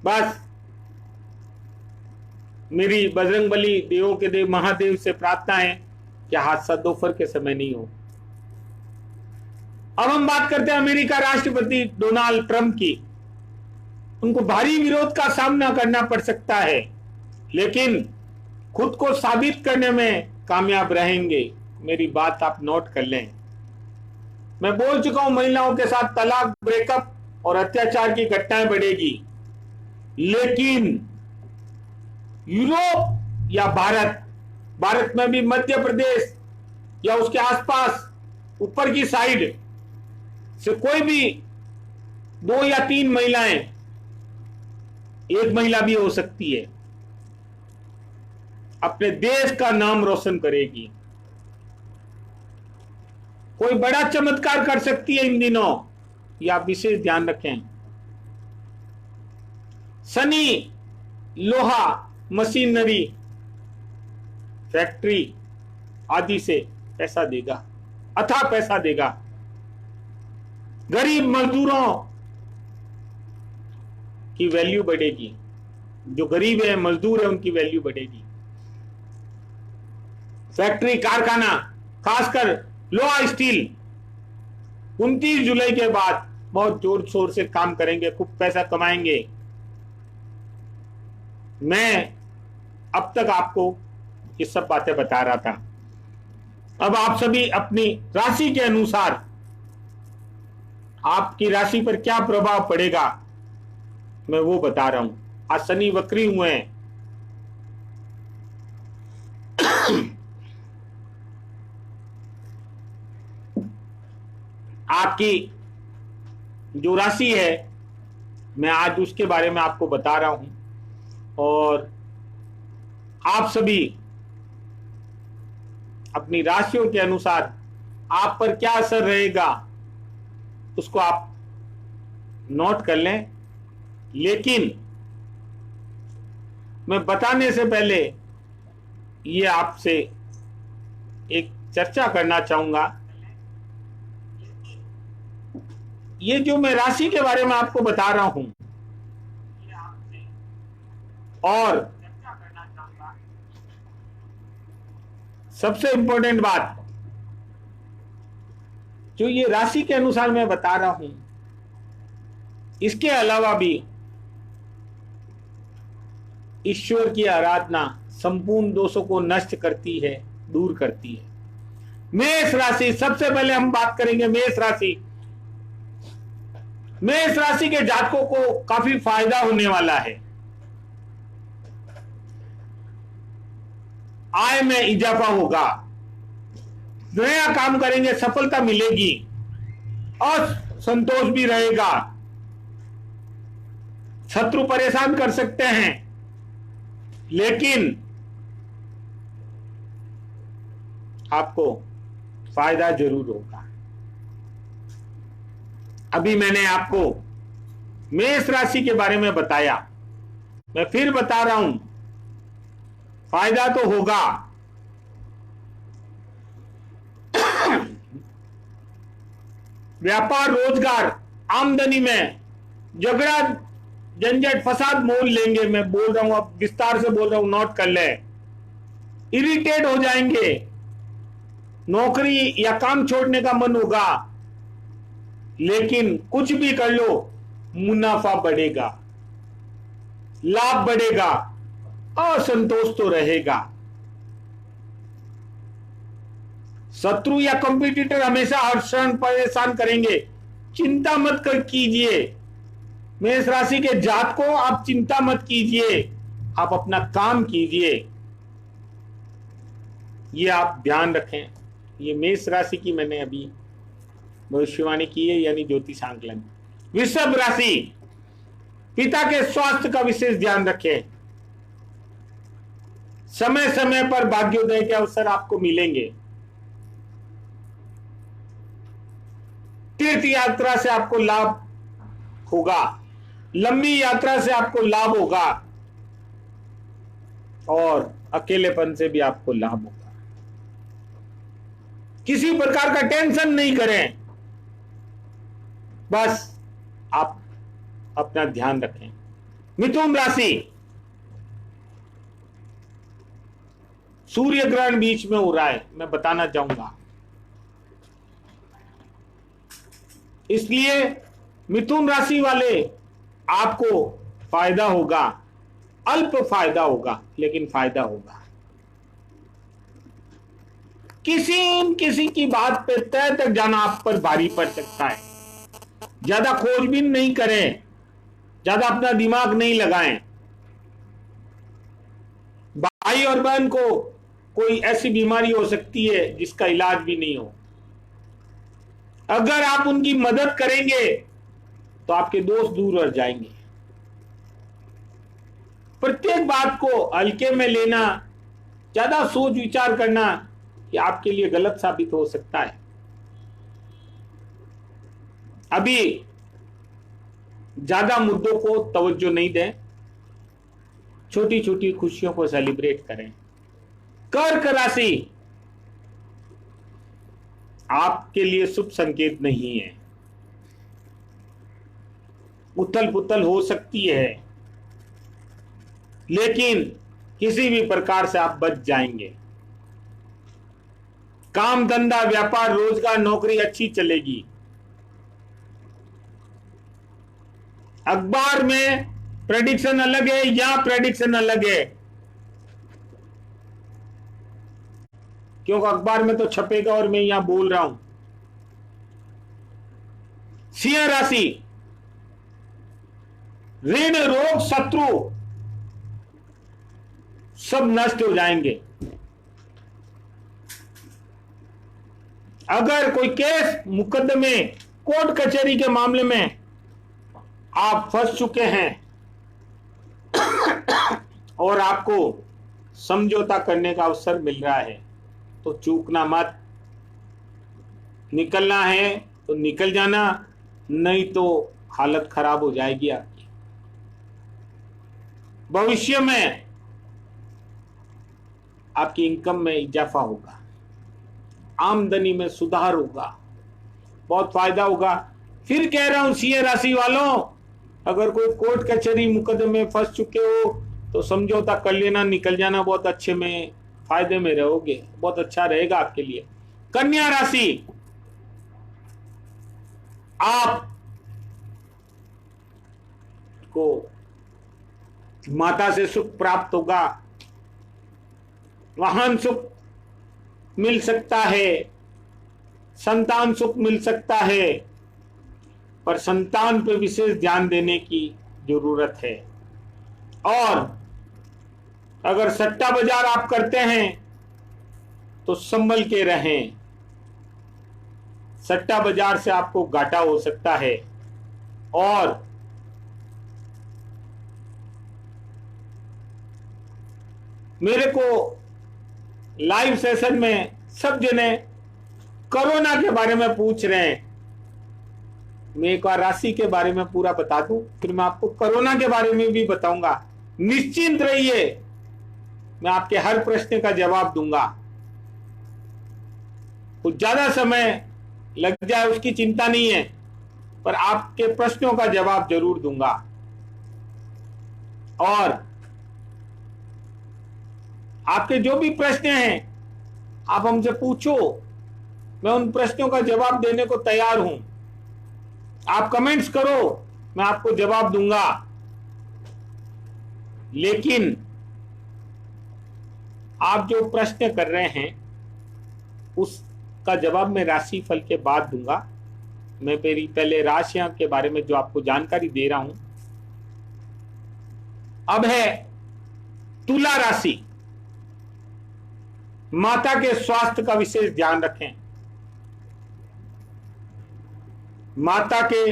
बस मेरी बजरंगबली, देवों के देव महादेव से प्रार्थना है कि हादसा दोपहर के समय नहीं हो। अब हम बात करते हैं अमेरिका राष्ट्रपति डोनाल्ड ट्रंप की। उनको भारी विरोध का सामना करना पड़ सकता है, लेकिन खुद को साबित करने में कामयाब रहेंगे। मेरी बात आप नोट कर लें। मैं बोल चुका हूं, महिलाओं के साथ तलाक, ब्रेकअप और अत्याचार की घटनाएं बढ़ेगी, लेकिन यूरोप या भारत में भी मध्य प्रदेश या उसके आसपास ऊपर की साइड से कोई भी 2 या 3 महिलाएं, एक महिला भी हो सकती है, अपने देश का नाम रोशन करेगी। कोई बड़ा चमत्कार कर सकती है इन दिनों, यह आप विशेष ध्यान रखें। सनी लोहा मशीनरी फैक्ट्री आदि से पैसा देगा, अथाह पैसा देगा। गरीब मजदूरों की वैल्यू बढ़ेगी, जो गरीब है, मजदूर है, उनकी वैल्यू बढ़ेगी। फैक्ट्री, कारखाना, खासकर लोहा स्टील 29 जुलाई के बाद बहुत जोर शोर से काम करेंगे, खूब पैसा कमाएंगे। मैं अब तक आपको ये सब बातें बता रहा था। अब आप सभी अपनी राशि के अनुसार आपकी राशि पर क्या प्रभाव पड़ेगा, मैं वो बता रहा हूं। आज शनि वक्री हुए हैं। आपकी जो राशि है, मैं आज उसके बारे में आपको बता रहा हूं, और आप सभी अपनी राशियों के अनुसार आप पर क्या असर रहेगा उसको आप नोट कर लें। लेकिन मैं बताने से पहले ये आपसे एक चर्चा करना चाहूंगा। ये जो मैं राशि के बारे में आपको बता रहा हूं, और सबसे इंपॉर्टेंट बात, जो ये राशि के अनुसार मैं बता रहा हूं, इसके अलावा भी ईश्वर की आराधना संपूर्ण दोषों को नष्ट करती है, दूर करती है। मेष राशि, सबसे पहले हम बात करेंगे मेष राशि। मेष राशि के जातकों को काफी फायदा होने वाला है। आय में इजाफा होगा, नया काम करेंगे, सफलता मिलेगी, और संतोष भी रहेगा। शत्रु परेशान कर सकते हैं, लेकिन आपको फायदा जरूर होगा। अभी मैंने आपको मेष राशि के बारे में बताया, मैं फिर बता रहा हूं, फायदा तो होगा। व्यापार, रोजगार, आमदनी में झगड़ा, झंझट, फसाद मोल लेंगे। मैं बोल रहा हूं, अब विस्तार से बोल रहा हूं, नोट कर ले। इरिटेट हो जाएंगे, नौकरी या काम छोड़ने का मन होगा, लेकिन कुछ भी कर लो, मुनाफा बढ़ेगा, लाभ बढ़ेगा, और संतोष तो रहेगा। शत्रु या कंपटीटर हमेशा हर क्षण परेशान करेंगे, चिंता मत कीजिए। मेष राशि के जात को आप चिंता मत कीजिए, आप अपना काम कीजिए, ये आप ध्यान रखें। ये मेष राशि की मैंने अभी भविष्यवाणी की है, यानी ज्योतिष आंकलन। वृषभ राशि, पिता के स्वास्थ्य का विशेष ध्यान रखें। समय समय पर भाग्योदय के अवसर आपको मिलेंगे। तीर्थ यात्रा से आपको लाभ होगा, लंबी यात्रा से आपको लाभ होगा, और अकेलेपन से भी आपको लाभ होगा। किसी प्रकार का टेंशन नहीं करें, बस आप अपना ध्यान रखें। मिथुन राशि, सूर्य ग्रहण बीच में हो रहा है, मैं बताना चाहूंगा। इसलिए मिथुन राशि वाले आपको फायदा होगा, अल्प फायदा होगा लेकिन फायदा होगा। किसी की बात पे तय तक जाना आप पर भारी पड़ सकता है। ज्यादा खोजबीन नहीं करें, ज्यादा अपना दिमाग नहीं लगाएं। भाई और बहन को कोई ऐसी बीमारी हो सकती है जिसका इलाज भी नहीं हो। अगर आप उनकी मदद करेंगे तो आपके दोस्त दूर हट जाएंगे। प्रत्येक बात को हल्के में लेना, ज्यादा सोच विचार करना कि आपके लिए गलत साबित हो सकता है। अभी ज्यादा मुद्दों को तवज्जो नहीं दें, छोटी छोटी खुशियों को सेलिब्रेट करें। कर्क राशि आपके लिए शुभ संकेत नहीं है। उथल पुथल हो सकती है, लेकिन किसी भी प्रकार से आप बच जाएंगे। काम धंधा व्यापार रोजगार नौकरी अच्छी चलेगी। अखबार में प्रेडिक्शन अलग है, यहां प्रेडिक्शन अलग है, क्योंकि अखबार में तो छपेगा और मैं यहां बोल रहा हूं। सिंह राशि, ऋण रोग शत्रु सब नष्ट हो जाएंगे। अगर कोई केस मुकदमे कोर्ट कचहरी के मामले में आप फंस चुके हैं और आपको समझौता करने का अवसर मिल रहा है तो चूकना मत। निकलना है तो निकल जाना, नहीं तो हालत खराब हो जाएगी आपकी। भविष्य में आपकी इनकम में इजाफा होगा, आमदनी में सुधार होगा, बहुत फायदा होगा। फिर कह रहा हूं सिंह राशि वालों, अगर कोई कोर्ट कचहरी मुकदमे में फंस चुके हो तो समझौता कर लेना, निकल जाना, बहुत अच्छे में फायदे में रहोगे, बहुत अच्छा रहेगा आपके लिए। कन्या राशि, आप को माता से सुख प्राप्त होगा, वाहन सुख मिल सकता है, संतान सुख मिल सकता है, पर संतान पर विशेष ध्यान देने की जरूरत है। और अगर सट्टा बाजार आप करते हैं तो संभल के रहें, सट्टा बाजार से आपको घाटा हो सकता है। और मेरे को लाइव सेशन में सब जने कोरोना के बारे में पूछ रहे हैं, मैं एक बार राशि के बारे में पूरा बता दूं, फिर मैं आपको कोरोना के बारे में भी बताऊंगा। निश्चिंत रहिए, मैं आपके हर प्रश्न का जवाब दूंगा। कुछ ज्यादा समय लग जाए उसकी चिंता नहीं है, पर आपके प्रश्नों का जवाब जरूर दूंगा। और आपके जो भी प्रश्न हैं आप हमसे पूछो, मैं उन प्रश्नों का जवाब देने को तैयार हूं। आप कमेंट्स करो, मैं आपको जवाब दूंगा। लेकिन आप जो प्रश्न कर रहे हैं उसका जवाब मैं राशिफल के बाद दूंगा। मैं पहले राशियां के बारे में जो आपको जानकारी दे रहा हूं। अब है तुला राशि। माता के स्वास्थ्य का विशेष ध्यान रखें। माता के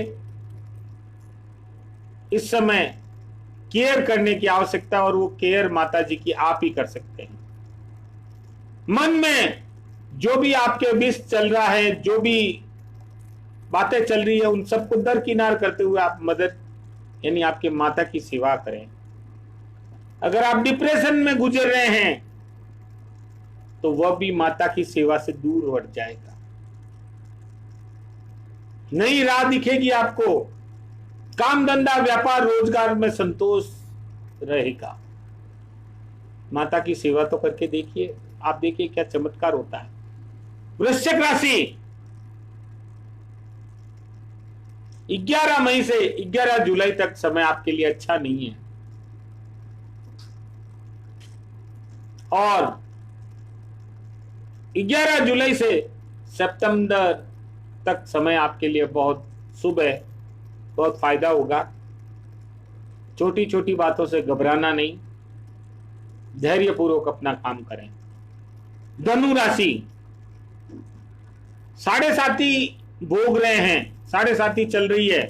इस समय केयर करने की आवश्यकता है और वो केयर माता जी की आप ही कर सकते हैं। मन में जो भी आपके विष चल रहा है, जो भी बातें चल रही है, उन सबको दरकिनार करते हुए आप मदद यानी आपके माता की सेवा करें। अगर आप डिप्रेशन में गुजर रहे हैं तो वह भी माता की सेवा से दूर हट जाएगा, नई राह दिखेगी आपको, काम धंधा व्यापार रोजगार में संतोष रहेगा। माता की सेवा तो करके देखिए, आप देखिए क्या चमत्कार होता है। वृश्चिक राशि, 11 मई से 11 जुलाई तक समय आपके लिए अच्छा नहीं है, और 11 जुलाई से सितंबर तक समय आपके लिए बहुत शुभ है, बहुत फायदा होगा। छोटी छोटी बातों से घबराना नहीं, धैर्यपूर्वक अपना काम करें। धनु राशि, साढ़े साथी भोग रहे हैं, साढ़े साथी चल रही है,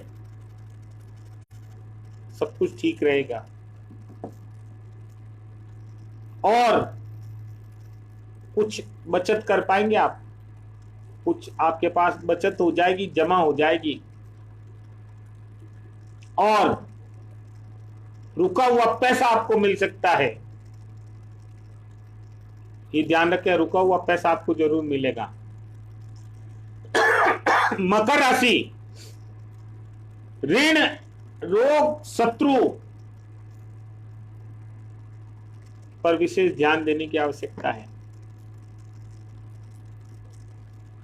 सब कुछ ठीक रहेगा। और कुछ बचत कर पाएंगे आप, कुछ आपके पास बचत हो जाएगी, जमा हो जाएगी, और रुका हुआ पैसा आपको मिल सकता है। ये ध्यान रखें, रुका हुआ पैसा आपको जरूर मिलेगा। मकर राशि, ऋण, रोग, शत्रु पर विशेष ध्यान देने की आवश्यकता है।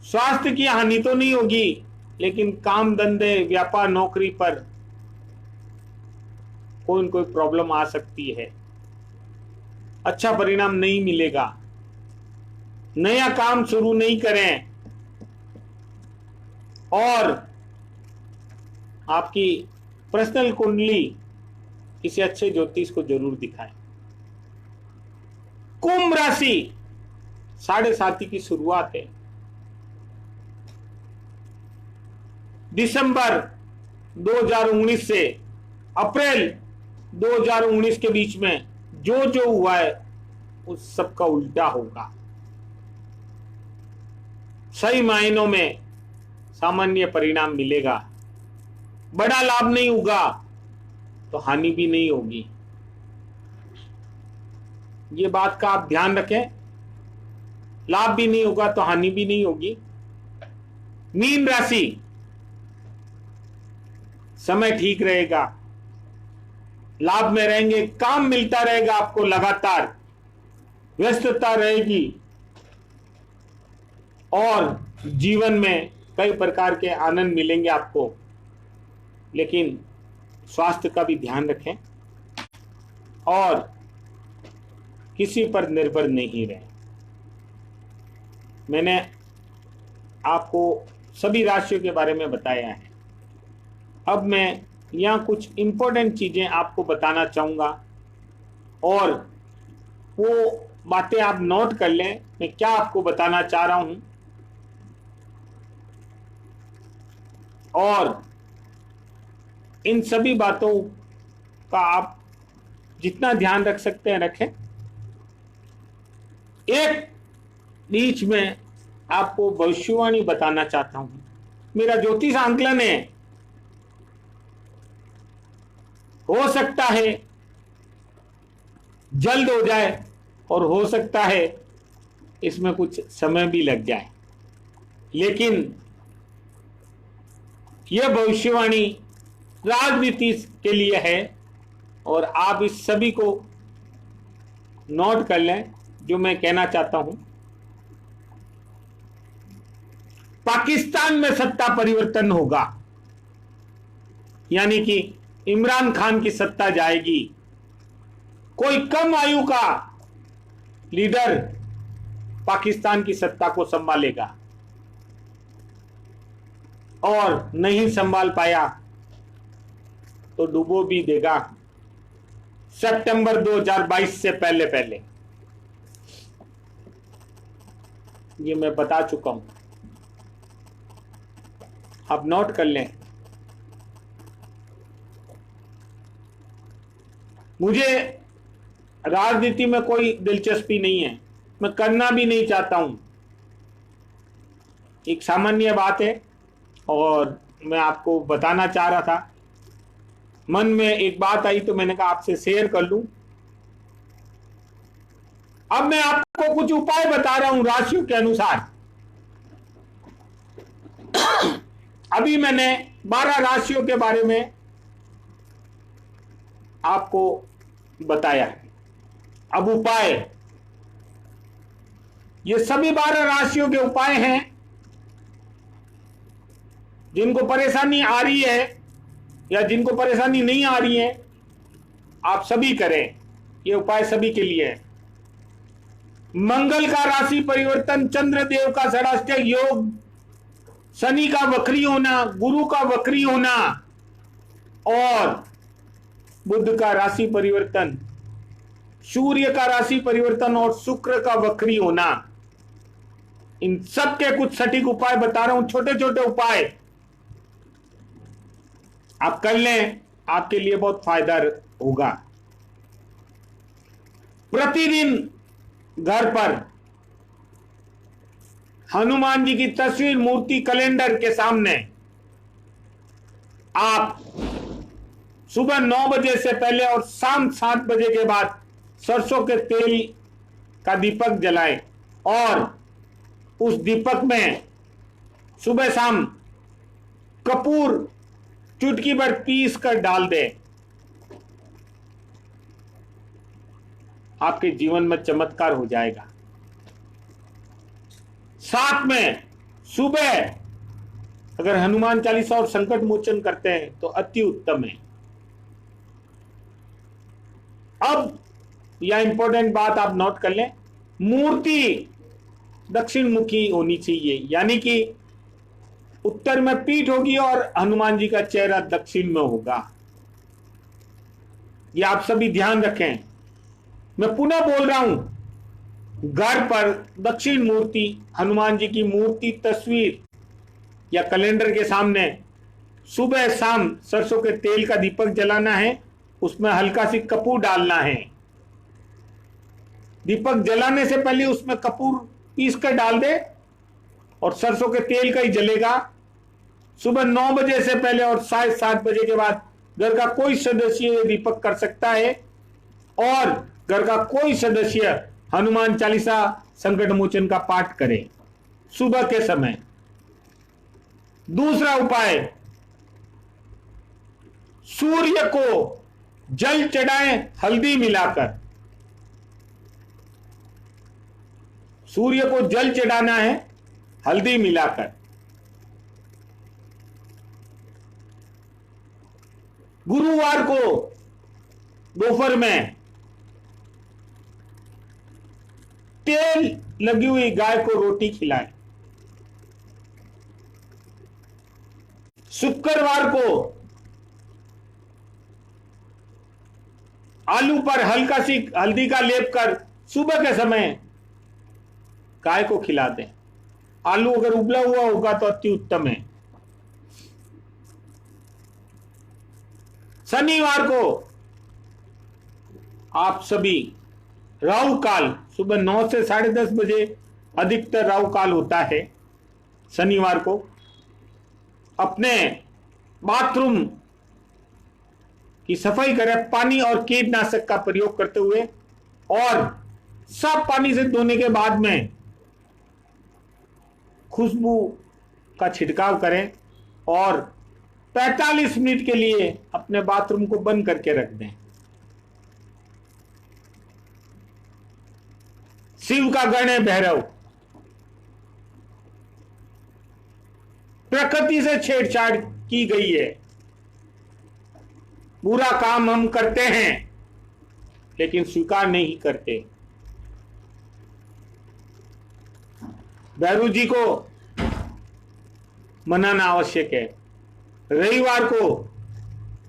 स्वास्थ्य की हानि तो नहीं होगी, लेकिन काम धंधे, व्यापार, नौकरी पर कोई न कोई प्रॉब्लम आ सकती है। अच्छा परिणाम नहीं मिलेगा। नया काम शुरू नहीं करें, और आपकी पर्सनल कुंडली किसी अच्छे ज्योतिष को जरूर दिखाएं। कुंभ राशि, साढ़े साथी की शुरुआत है। दिसंबर 2019 से अप्रैल 2019 के बीच में जो जो हुआ है उस सब का उल्टा होगा। सही मायनों में सामान्य परिणाम मिलेगा। बड़ा लाभ नहीं होगा तो हानि भी नहीं होगी, ये बात का आप ध्यान रखें। लाभ भी नहीं होगा तो हानि भी नहीं होगी। मीन राशि, समय ठीक रहेगा, लाभ में रहेंगे, काम मिलता रहेगा आपको, लगातार व्यस्तता रहेगी, और जीवन में कई प्रकार के आनंद मिलेंगे आपको। लेकिन स्वास्थ्य का भी ध्यान रखें और किसी पर निर्भर नहीं रहें। मैंने आपको सभी राशियों के बारे में बताया है। अब मैं यहाँ कुछ इंपॉर्टेंट चीजें आपको बताना चाहूंगा, और वो बातें आप नोट कर लें मैं क्या आपको बताना चाह रहा हूं, और इन सभी बातों का आप जितना ध्यान रख सकते हैं रखें। एक बीच में आपको भविष्यवाणी बताना चाहता हूं। मेरा ज्योतिष आंकलन है, हो सकता है जल्द हो जाए और हो सकता है इसमें कुछ समय भी लग जाए, लेकिन यह भविष्यवाणी राजनीति के लिए है, और आप इस सभी को नोट कर लें जो मैं कहना चाहता हूं। पाकिस्तान में सत्ता परिवर्तन होगा, यानी कि इमरान खान की सत्ता जाएगी। कोई कम आयु का लीडर पाकिस्तान की सत्ता को संभालेगा, और नहीं संभाल पाया तो डुबो भी देगा सितंबर 2022 से पहले पहले। ये मैं बता चुका हूं, आप नोट कर लें। मुझे राजनीति में कोई दिलचस्पी नहीं है, मैं करना भी नहीं चाहता हूं। एक सामान्य बात है और मैं आपको बताना चाह रहा था। मन में एक बात आई तो मैंने कहा आपसे शेयर कर लूं। अब मैं आपको कुछ उपाय बता रहा हूं राशियों के अनुसार। अभी मैंने 12 राशियों के बारे में आपको बताया। अब उपाय, ये सभी 12 राशियों के उपाय हैं जिनको परेशानी आ रही है या जिनको परेशानी नहीं आ रही है, आप सभी करें। ये उपाय सभी के लिए है। मंगल का राशि परिवर्तन, चंद्रदेव का षडाष्टक योग, शनि का वक्री होना, गुरु का वक्री होना और बुध का राशि परिवर्तन, सूर्य का राशि परिवर्तन और शुक्र का वक्री होना, इन सब के कुछ सटीक उपाय बता रहा हूं। छोटे छोटे उपाय आप कर लें, आपके लिए बहुत फायदा होगा। प्रतिदिन घर पर हनुमान जी की तस्वीर, मूर्ति, कैलेंडर के सामने आप सुबह 9 बजे से पहले और शाम 7 बजे के बाद सरसों के तेल का दीपक जलाएं और उस दीपक में सुबह शाम कपूर चुटकी भर पीस कर डाल दें। आपके जीवन में चमत्कार हो जाएगा। साथ में सुबह अगर हनुमान चालीसा और संकट मोचन करते हैं तो अति उत्तम है। अब यह इंपॉर्टेंट बात आप नोट कर लें, मूर्ति दक्षिण मुखी होनी चाहिए, यानी कि उत्तर में पीठ होगी और हनुमान जी का चेहरा दक्षिण में होगा। यह आप सभी ध्यान रखें। मैं पुनः बोल रहा हूं, घर पर दक्षिण मूर्ति, हनुमान जी की मूर्ति, तस्वीर या कैलेंडर के सामने सुबह शाम सरसों के तेल का दीपक जलाना है, उसमें हल्का सी कपूर डालना है। दीपक जलाने से पहले उसमें कपूर पीस कर डाल दे और सरसों के तेल का ही जलेगा। सुबह 9 बजे से पहले और 7:30 बजे के बाद घर का कोई सदस्य दीपक कर सकता है और घर का कोई सदस्य हनुमान चालीसा संकट मोचन का पाठ करे सुबह के समय। दूसरा उपाय, सूर्य को जल चढ़ाएं हल्दी मिलाकर। सूर्य को जल चढ़ाना है हल्दी मिलाकर। गुरुवार को दोपहर में तेल लगी हुई गाय को रोटी खिलाएं। शुक्रवार को आलू पर हल्का सी हल्दी का लेप कर सुबह के समय गाय को खिला दें। आलू अगर उबला हुआ होगा तो अति उत्तम है। शनिवार को आप सभी राहु काल, सुबह 9 से 10:30 बजे अधिकतर राहु काल होता है शनिवार को, अपने बाथरूम की सफाई करें पानी और कीटनाशक का प्रयोग करते हुए और साफ पानी से धोने के बाद में खुशबू का छिड़काव करें और 45 मिनट के लिए अपने बाथरूम को बंद करके रख दें। शिव का गण है भैरव। प्रकृति से छेड़छाड़ की गई है। बुरा काम हम करते हैं लेकिन स्वीकार नहीं करते। भैरव जी को मनाना आवश्यक है। रविवार को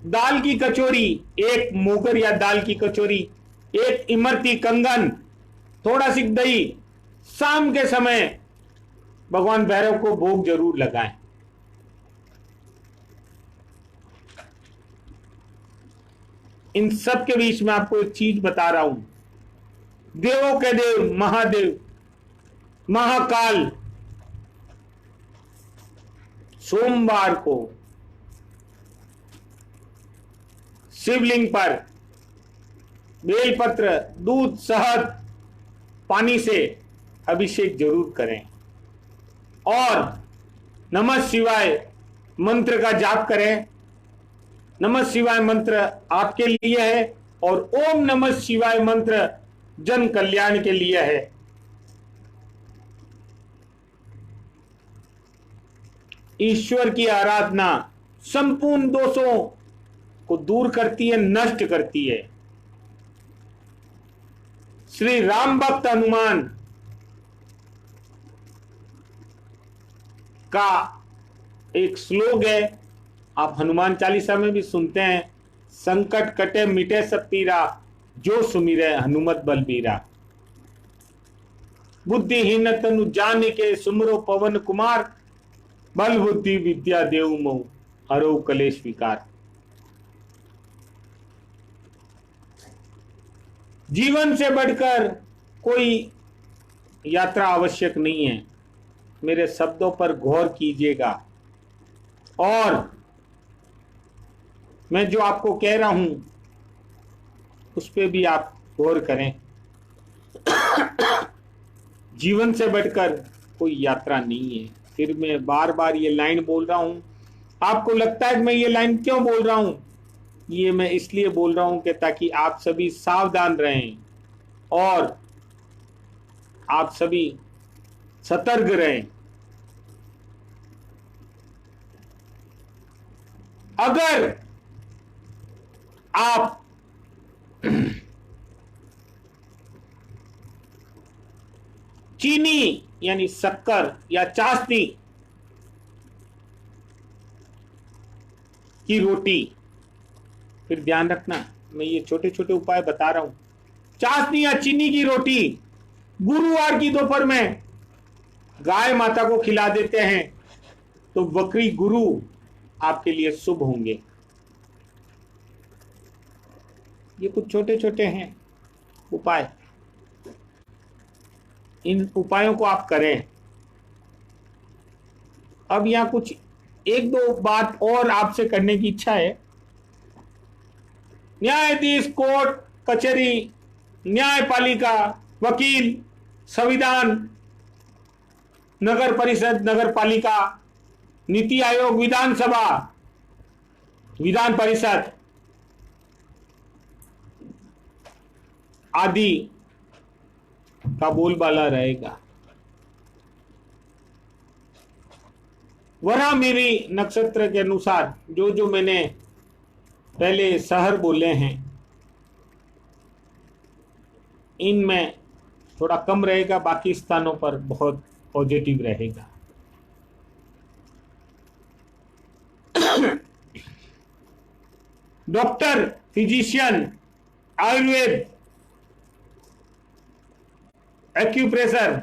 दाल की कचौरी, एक मोगर या दाल की कचौरी, एक इमरती कंगन, थोड़ा सी दही, शाम के समय भगवान भैरव को भोग जरूर लगाएं। इन सब के बीच में आपको एक चीज बता रहा हूं, देवों के देव महादेव महाकाल सोमवार को शिवलिंग पर बेलपत्र, दूध, शहद, पानी से अभिषेक जरूर करें और नमः शिवाय मंत्र का जाप करें। नमः शिवाय मंत्र आपके लिए है और ओम नमः शिवाय मंत्र जन कल्याण के लिए है। ईश्वर की आराधना संपूर्ण दोषों को दूर करती है, नष्ट करती है। श्री राम भक्त हनुमान का एक श्लोक है, आप हनुमान चालीसा में भी सुनते हैं, संकट कटे मिटे सब पीरा, जो सुमिरै हनुमत बलबीरा। बुद्धिहीन तनु जानिके सुमरो पवन कुमार, बल बुद्धि विद्या देव मोह हरो कलेश विकार। जीवन से बढ़कर कोई यात्रा आवश्यक नहीं है। मेरे शब्दों पर गौर कीजिएगा और मैं जो आपको कह रहा हूं उस पे भी आप गौर करें। जीवन से बढ़कर कोई यात्रा नहीं है। फिर मैं बार बार ये लाइन बोल रहा हूं, आपको लगता है कि मैं ये लाइन क्यों बोल रहा हूं? ये मैं इसलिए बोल रहा हूं कि ताकि आप सभी सावधान रहें और आप सभी सतर्क रहें। अगर आप चीनी यानी शक्कर या चाशनी की रोटी, फिर ध्यान रखना मैं ये छोटे छोटे उपाय बता रहा हूं, चाशनी या चीनी की रोटी गुरुवार की दोपहर में गाय माता को खिला देते हैं तो वक्री गुरु आपके लिए शुभ होंगे। ये कुछ छोटे छोटे हैं उपाय, इन उपायों को आप करें। अब यहां कुछ एक दो बात और आपसे करने की इच्छा है। न्यायाधीश, कोर्ट कचहरी, न्यायपालिका, वकील, संविधान, नगर परिषद, नगर पालिका, नीति आयोग, विधानसभा, विधान परिषद आदि का बोलबाला रहेगा। वराह मेरी नक्षत्र के अनुसार जो जो मैंने पहले शहर बोले हैं इनमें थोड़ा कम रहेगा, बाकी स्थानों पर बहुत पॉजिटिव रहेगा। डॉक्टर, फिजिशियन, आयुर्वेद, एक्यूप्रेशर,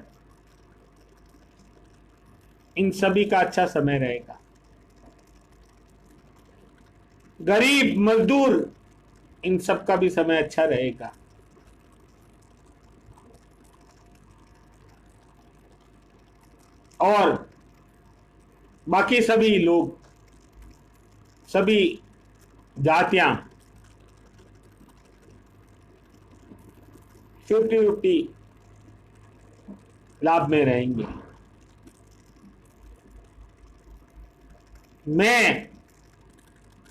इन सभी का अच्छा समय रहेगा। गरीब, मजदूर, इन सब का भी समय अच्छा रहेगा। और बाकी सभी लोग, सभी जातियां 50-50 लाभ में रहेंगे। मैं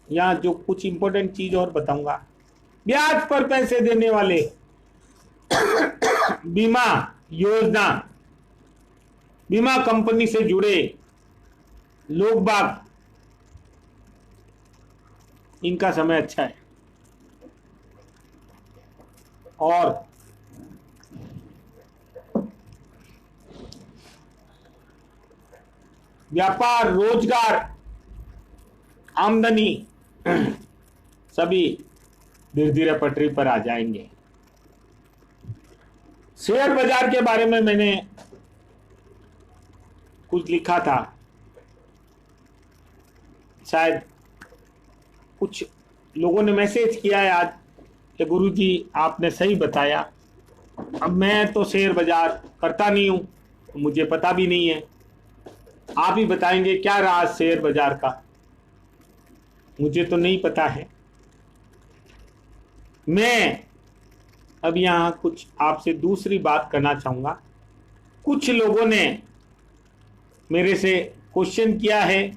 यहां जो कुछ इंपॉर्टेंट चीज और बताऊंगा, ब्याज पर पैसे देने वाले बीमा योजना, बीमा कंपनी से जुड़े लोग बाग, इनका समय अच्छा है। और व्यापार, रोजगार, आमदनी सभी धीरे धीरे पटरी पर आ जाएंगे। शेयर बाजार के बारे में मैंने कुछ लिखा था, शायद कुछ लोगों ने मैसेज किया है आज कि गुरुजी आपने सही बताया। अब मैं तो शेयर बाजार करता नहीं हूं, मुझे पता भी नहीं है, आप ही बताएंगे क्या राज शेयर बाजार का, मुझे तो नहीं पता है। मैं अब यहां कुछ आपसे दूसरी बात करना चाहूंगा। कुछ लोगों ने मेरे से क्वेश्चन किया है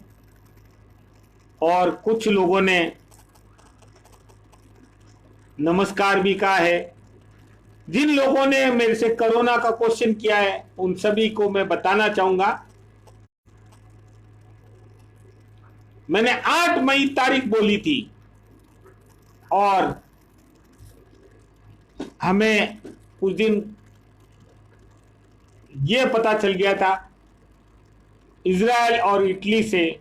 और कुछ लोगों ने नमस्कार भी कहा है। जिन लोगों ने मेरे से कोरोना का क्वेश्चन किया है उन सभी को मैं बताना चाहूंगा मैंने 8 मई तारीख बोली थी और हमें उस दिन यह पता चल गया था इजराइल और इटली से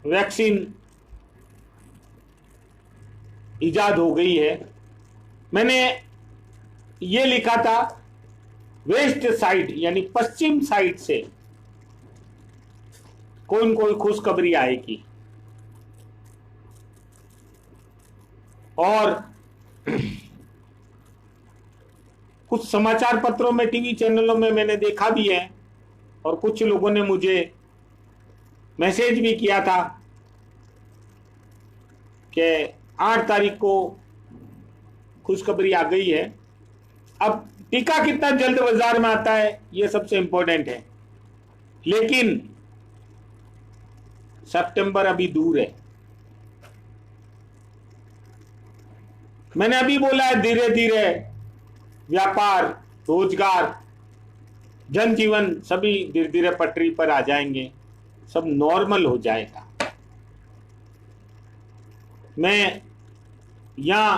वैक्सीन इजाद हो गई है। मैंने ये लिखा था वेस्ट साइड यानी पश्चिम साइड से कोई न कोई खुशखबरी आएगी। और कुछ समाचार पत्रों में, टीवी चैनलों में मैंने देखा भी है और कुछ लोगों ने मुझे मैसेज भी किया था कि 8 तारीख को खुशखबरी आ गई है। अब टीका कितना जल्द बाजार में आता है यह सबसे इंपॉर्टेंट है, लेकिन सितंबर अभी दूर है। मैंने अभी बोला है धीरे धीरे व्यापार, रोजगार, जनजीवन सभी धीरे धीरे पटरी पर आ जाएंगे, सब नॉर्मल हो जाएगा। मैं यहां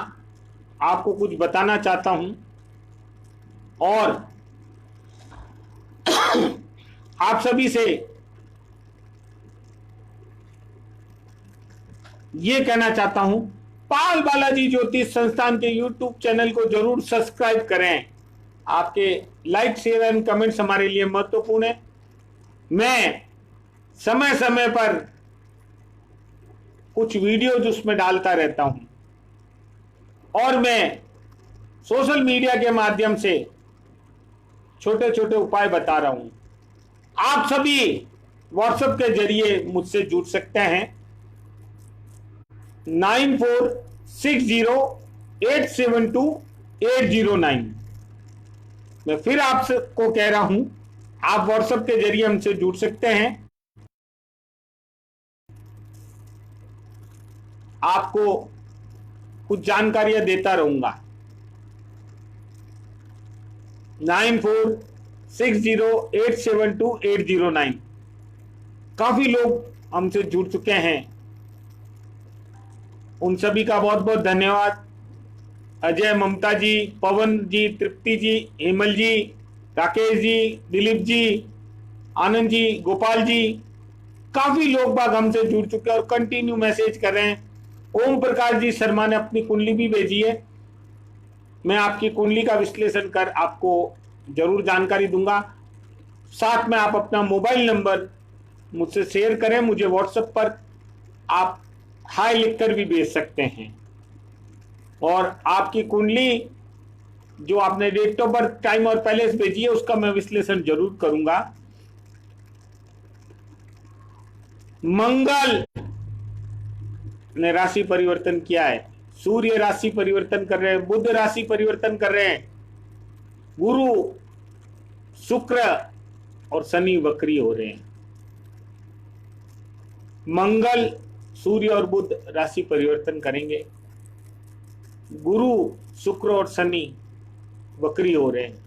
आपको कुछ बताना चाहता हूं और आप सभी से यह कहना चाहता हूं, पाल बालाजी ज्योतिष संस्थान के यूट्यूब चैनल को जरूर सब्सक्राइब करें। आपके लाइक, शेयर एंड कमेंट्स हमारे लिए महत्वपूर्ण है। मैं समय समय पर कुछ वीडियोज उसमें डालता रहता हूं और मैं सोशल मीडिया के माध्यम से छोटे छोटे उपाय बता रहा हूं। आप सभी व्हाट्सएप के जरिए मुझसे जुड़ सकते हैं 9460872809। मैं फिर आपको कह रहा हूं, आप व्हाट्सएप के जरिए हमसे जुड़ सकते हैं। आपको कुछ जानकारियां देता रहूंगा। 9460872809। काफी लोग हमसे जुड़ चुके हैं, उन सभी का बहुत बहुत धन्यवाद। अजय, ममता जी, पवन जी, तृप्ति जी, हेमल जी, राकेश जी, दिलीप जी, आनंद जी, गोपाल जी, काफी लोग बाग हमसे जुड़ चुके हैं और कंटिन्यू मैसेज कर रहे हैं। ओम प्रकाश जी शर्मा ने अपनी कुंडली भी भेजी है। मैं आपकी कुंडली का विश्लेषण कर आपको जरूर जानकारी दूंगा। साथ में आप अपना मोबाइल नंबर मुझसे शेयर करें। मुझे व्हाट्सएप पर आप हाय लिखकर भी भेज सकते हैं और आपकी कुंडली जो आपने डेट ऑफ बर्थ, टाइम और पैलेस भेजी है उसका मैं विश्लेषण जरूर करूंगा। मंगल ने राशि परिवर्तन किया है, सूर्य राशि परिवर्तन कर रहे हैं, बुध राशि परिवर्तन कर रहे हैं, गुरु, शुक्र और शनि वक्री हो रहे हैं। मंगल, सूर्य और बुध राशि परिवर्तन करेंगे, गुरु, शुक्र और शनि वक्री हो रहे हैं।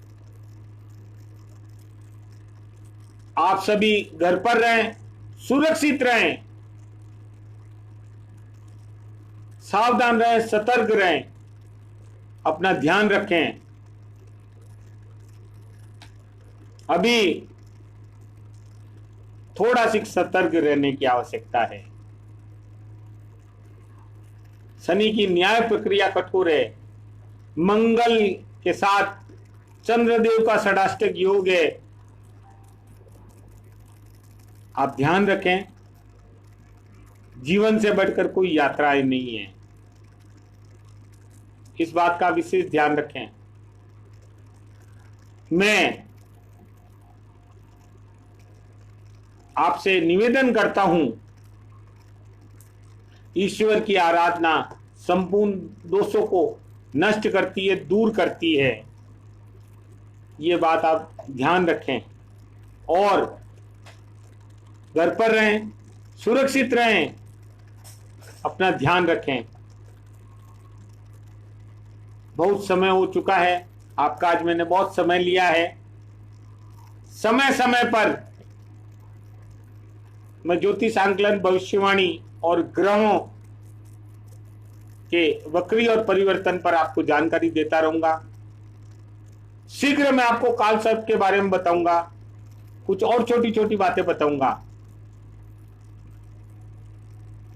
आप सभी घर पर रहें, सुरक्षित रहें, सावधान रहें, सतर्क रहें, अपना ध्यान रखें। अभी थोड़ा सी सतर्क रहने की आवश्यकता है। शनि की न्याय प्रक्रिया कठोर है। मंगल के साथ चंद्रदेव का षडाष्टक योग है। आप ध्यान रखें, जीवन से बढ़कर कोई यात्राएं नहीं है, इस बात का विशेष ध्यान रखें। मैं आपसे निवेदन करता हूं, ईश्वर की आराधना संपूर्ण दोषों को नष्ट करती है, दूर करती है। ये बात आप ध्यान रखें और घर पर रहें, सुरक्षित रहें, अपना ध्यान रखें। बहुत समय हो चुका है आपका, आज मैंने बहुत समय लिया है। समय समय पर मैं ज्योतिष आंकलन, भविष्यवाणी और ग्रहों के वक्री और परिवर्तन पर आपको जानकारी देता रहूंगा। शीघ्र मैं आपको काल सर्प के बारे में बताऊंगा, कुछ और छोटी छोटी बातें बताऊंगा।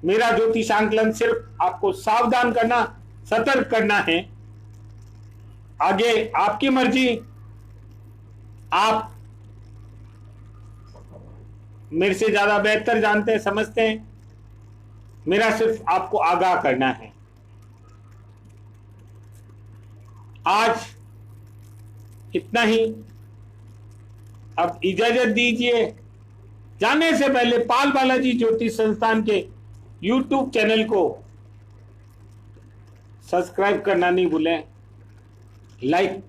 मेरा ज्योतिष आंकलन सिर्फ आपको सावधान करना, सतर्क करना है। आगे आपकी मर्जी, आप मेरे से ज्यादा बेहतर जानते हैं, समझते हैं। मेरा सिर्फ आपको आगाह करना है। आज इतना ही। अब इजाजत दीजिए। जाने से पहले पाल बालाजी ज्योतिष संस्थान के YouTube चैनल को सब्सक्राइब करना नहीं भूलें। लाइक,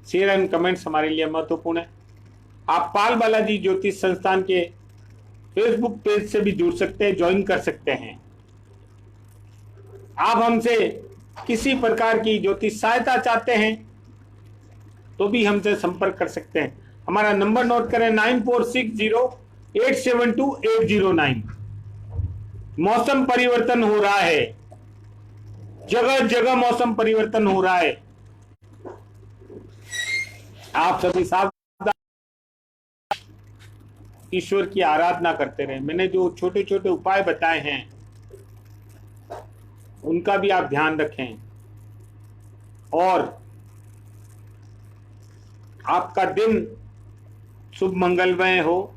शेयर एंड कमेंट्स हमारे लिए महत्वपूर्ण है। आप पाल बालाजी ज्योतिष संस्थान के फेसबुक पेज से भी जुड़ सकते हैं, ज्वाइन कर सकते हैं। आप हमसे किसी प्रकार की ज्योतिष सहायता चाहते हैं तो भी हमसे संपर्क कर सकते हैं। हमारा नंबर नोट करें, 9460872809। मौसम परिवर्तन हो रहा है, जगह जगह मौसम परिवर्तन हो रहा है। आप सभी सावधान, ईश्वर की आराधना करते रहे। मैंने जो छोटे छोटे उपाय बताए हैं उनका भी आप ध्यान रखें और आपका दिन शुभ मंगलमय हो।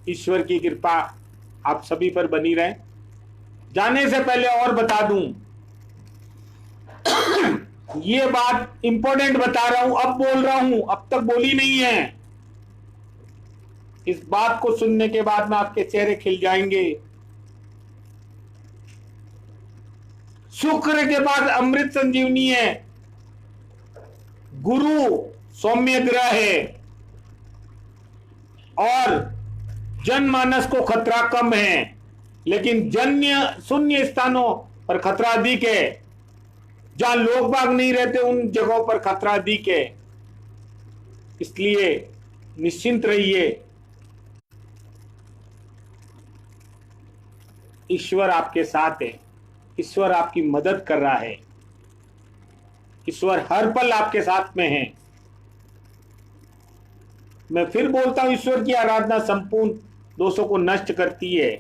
ईश्वर की कृपा आप सभी पर बनी रहे। जाने से पहले और बता दूं, ये बात इंपॉर्टेंट बता रहा हूं, अब बोल रहा हूं, अब तक बोली नहीं है। इस बात को सुनने के बाद में आपके चेहरे खिल जाएंगे। शुक्र के बाद अमृत संजीवनी है, गुरु सौम्य ग्रह है और जनमानस को खतरा कम है, लेकिन जन्य शून्य स्थानों पर खतरा अधिक है। जहां लोग बाग नहीं रहते उन जगहों पर खतरा अधिक है। इसलिए निश्चिंत रहिए, ईश्वर आपके साथ है, ईश्वर आपकी मदद कर रहा है, ईश्वर हर पल आपके साथ में है। मैं फिर बोलता हूं, ईश्वर की आराधना संपूर्ण दोषों को नष्ट करती है,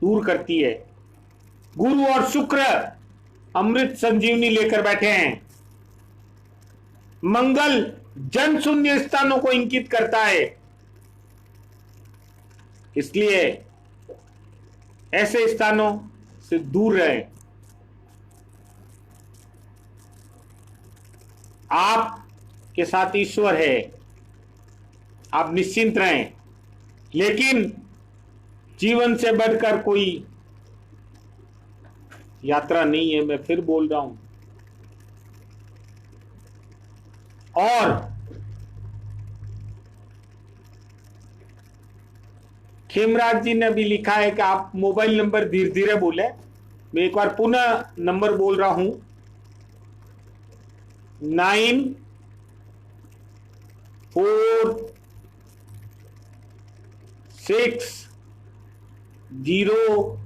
दूर करती है। गुरु और शुक्र अमृत संजीवनी लेकर बैठे हैं। मंगल जन शून्य स्थानों को इंकित करता है, इसलिए ऐसे स्थानों से दूर रहें। आपके साथ ईश्वर है, आप निश्चिंत रहें। लेकिन जीवन से बढ़कर कोई यात्रा नहीं है, मैं फिर बोल रहा हूं। और खेमराज जी ने भी लिखा है कि आप मोबाइल नंबर धीरे धीरे बोले। मैं एक बार पुनः नंबर बोल रहा हूं, 9460872809।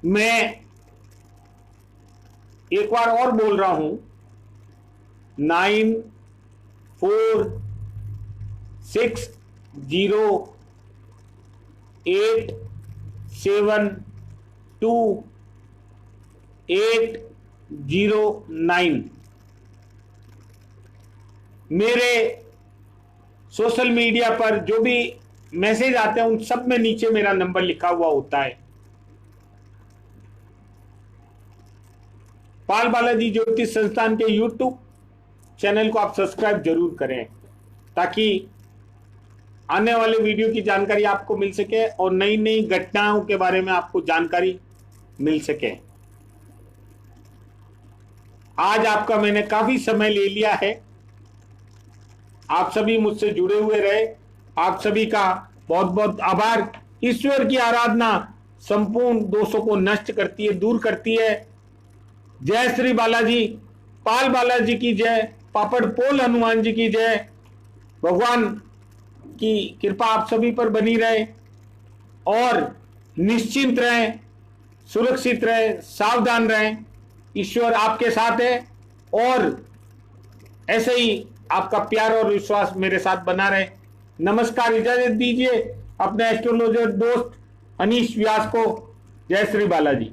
मैं एक बार और बोल रहा हूं, 9460872809। मेरे सोशल मीडिया पर जो भी मैसेज आते हैं उन सब में नीचे मेरा नंबर लिखा हुआ होता है। पाल बालाजी ज्योतिष संस्थान के YouTube चैनल को आप सब्सक्राइब जरूर करें, ताकि आने वाले वीडियो की जानकारी आपको मिल सके और नई नई घटनाओं के बारे में आपको जानकारी मिल सके। आज आपका मैंने काफी समय ले लिया है। आप सभी मुझसे जुड़े हुए रहे, आप सभी का बहुत बहुत आभार। ईश्वर की आराधना संपूर्ण दोषों को नष्ट करती है, दूर करती है। जय श्री बालाजी, पाल बालाजी की जय, पापड़ पोल हनुमान जी की जय। भगवान की कृपा आप सभी पर बनी रहे और निश्चिंत रहें, सुरक्षित रहें, सावधान रहें। ईश्वर आपके साथ है और ऐसे ही आपका प्यार और विश्वास मेरे साथ बना रहे। नमस्कार, इजाजत दीजिए अपने एस्ट्रोलॉजर दोस्त अनीश व्यास को। जय श्री बालाजी।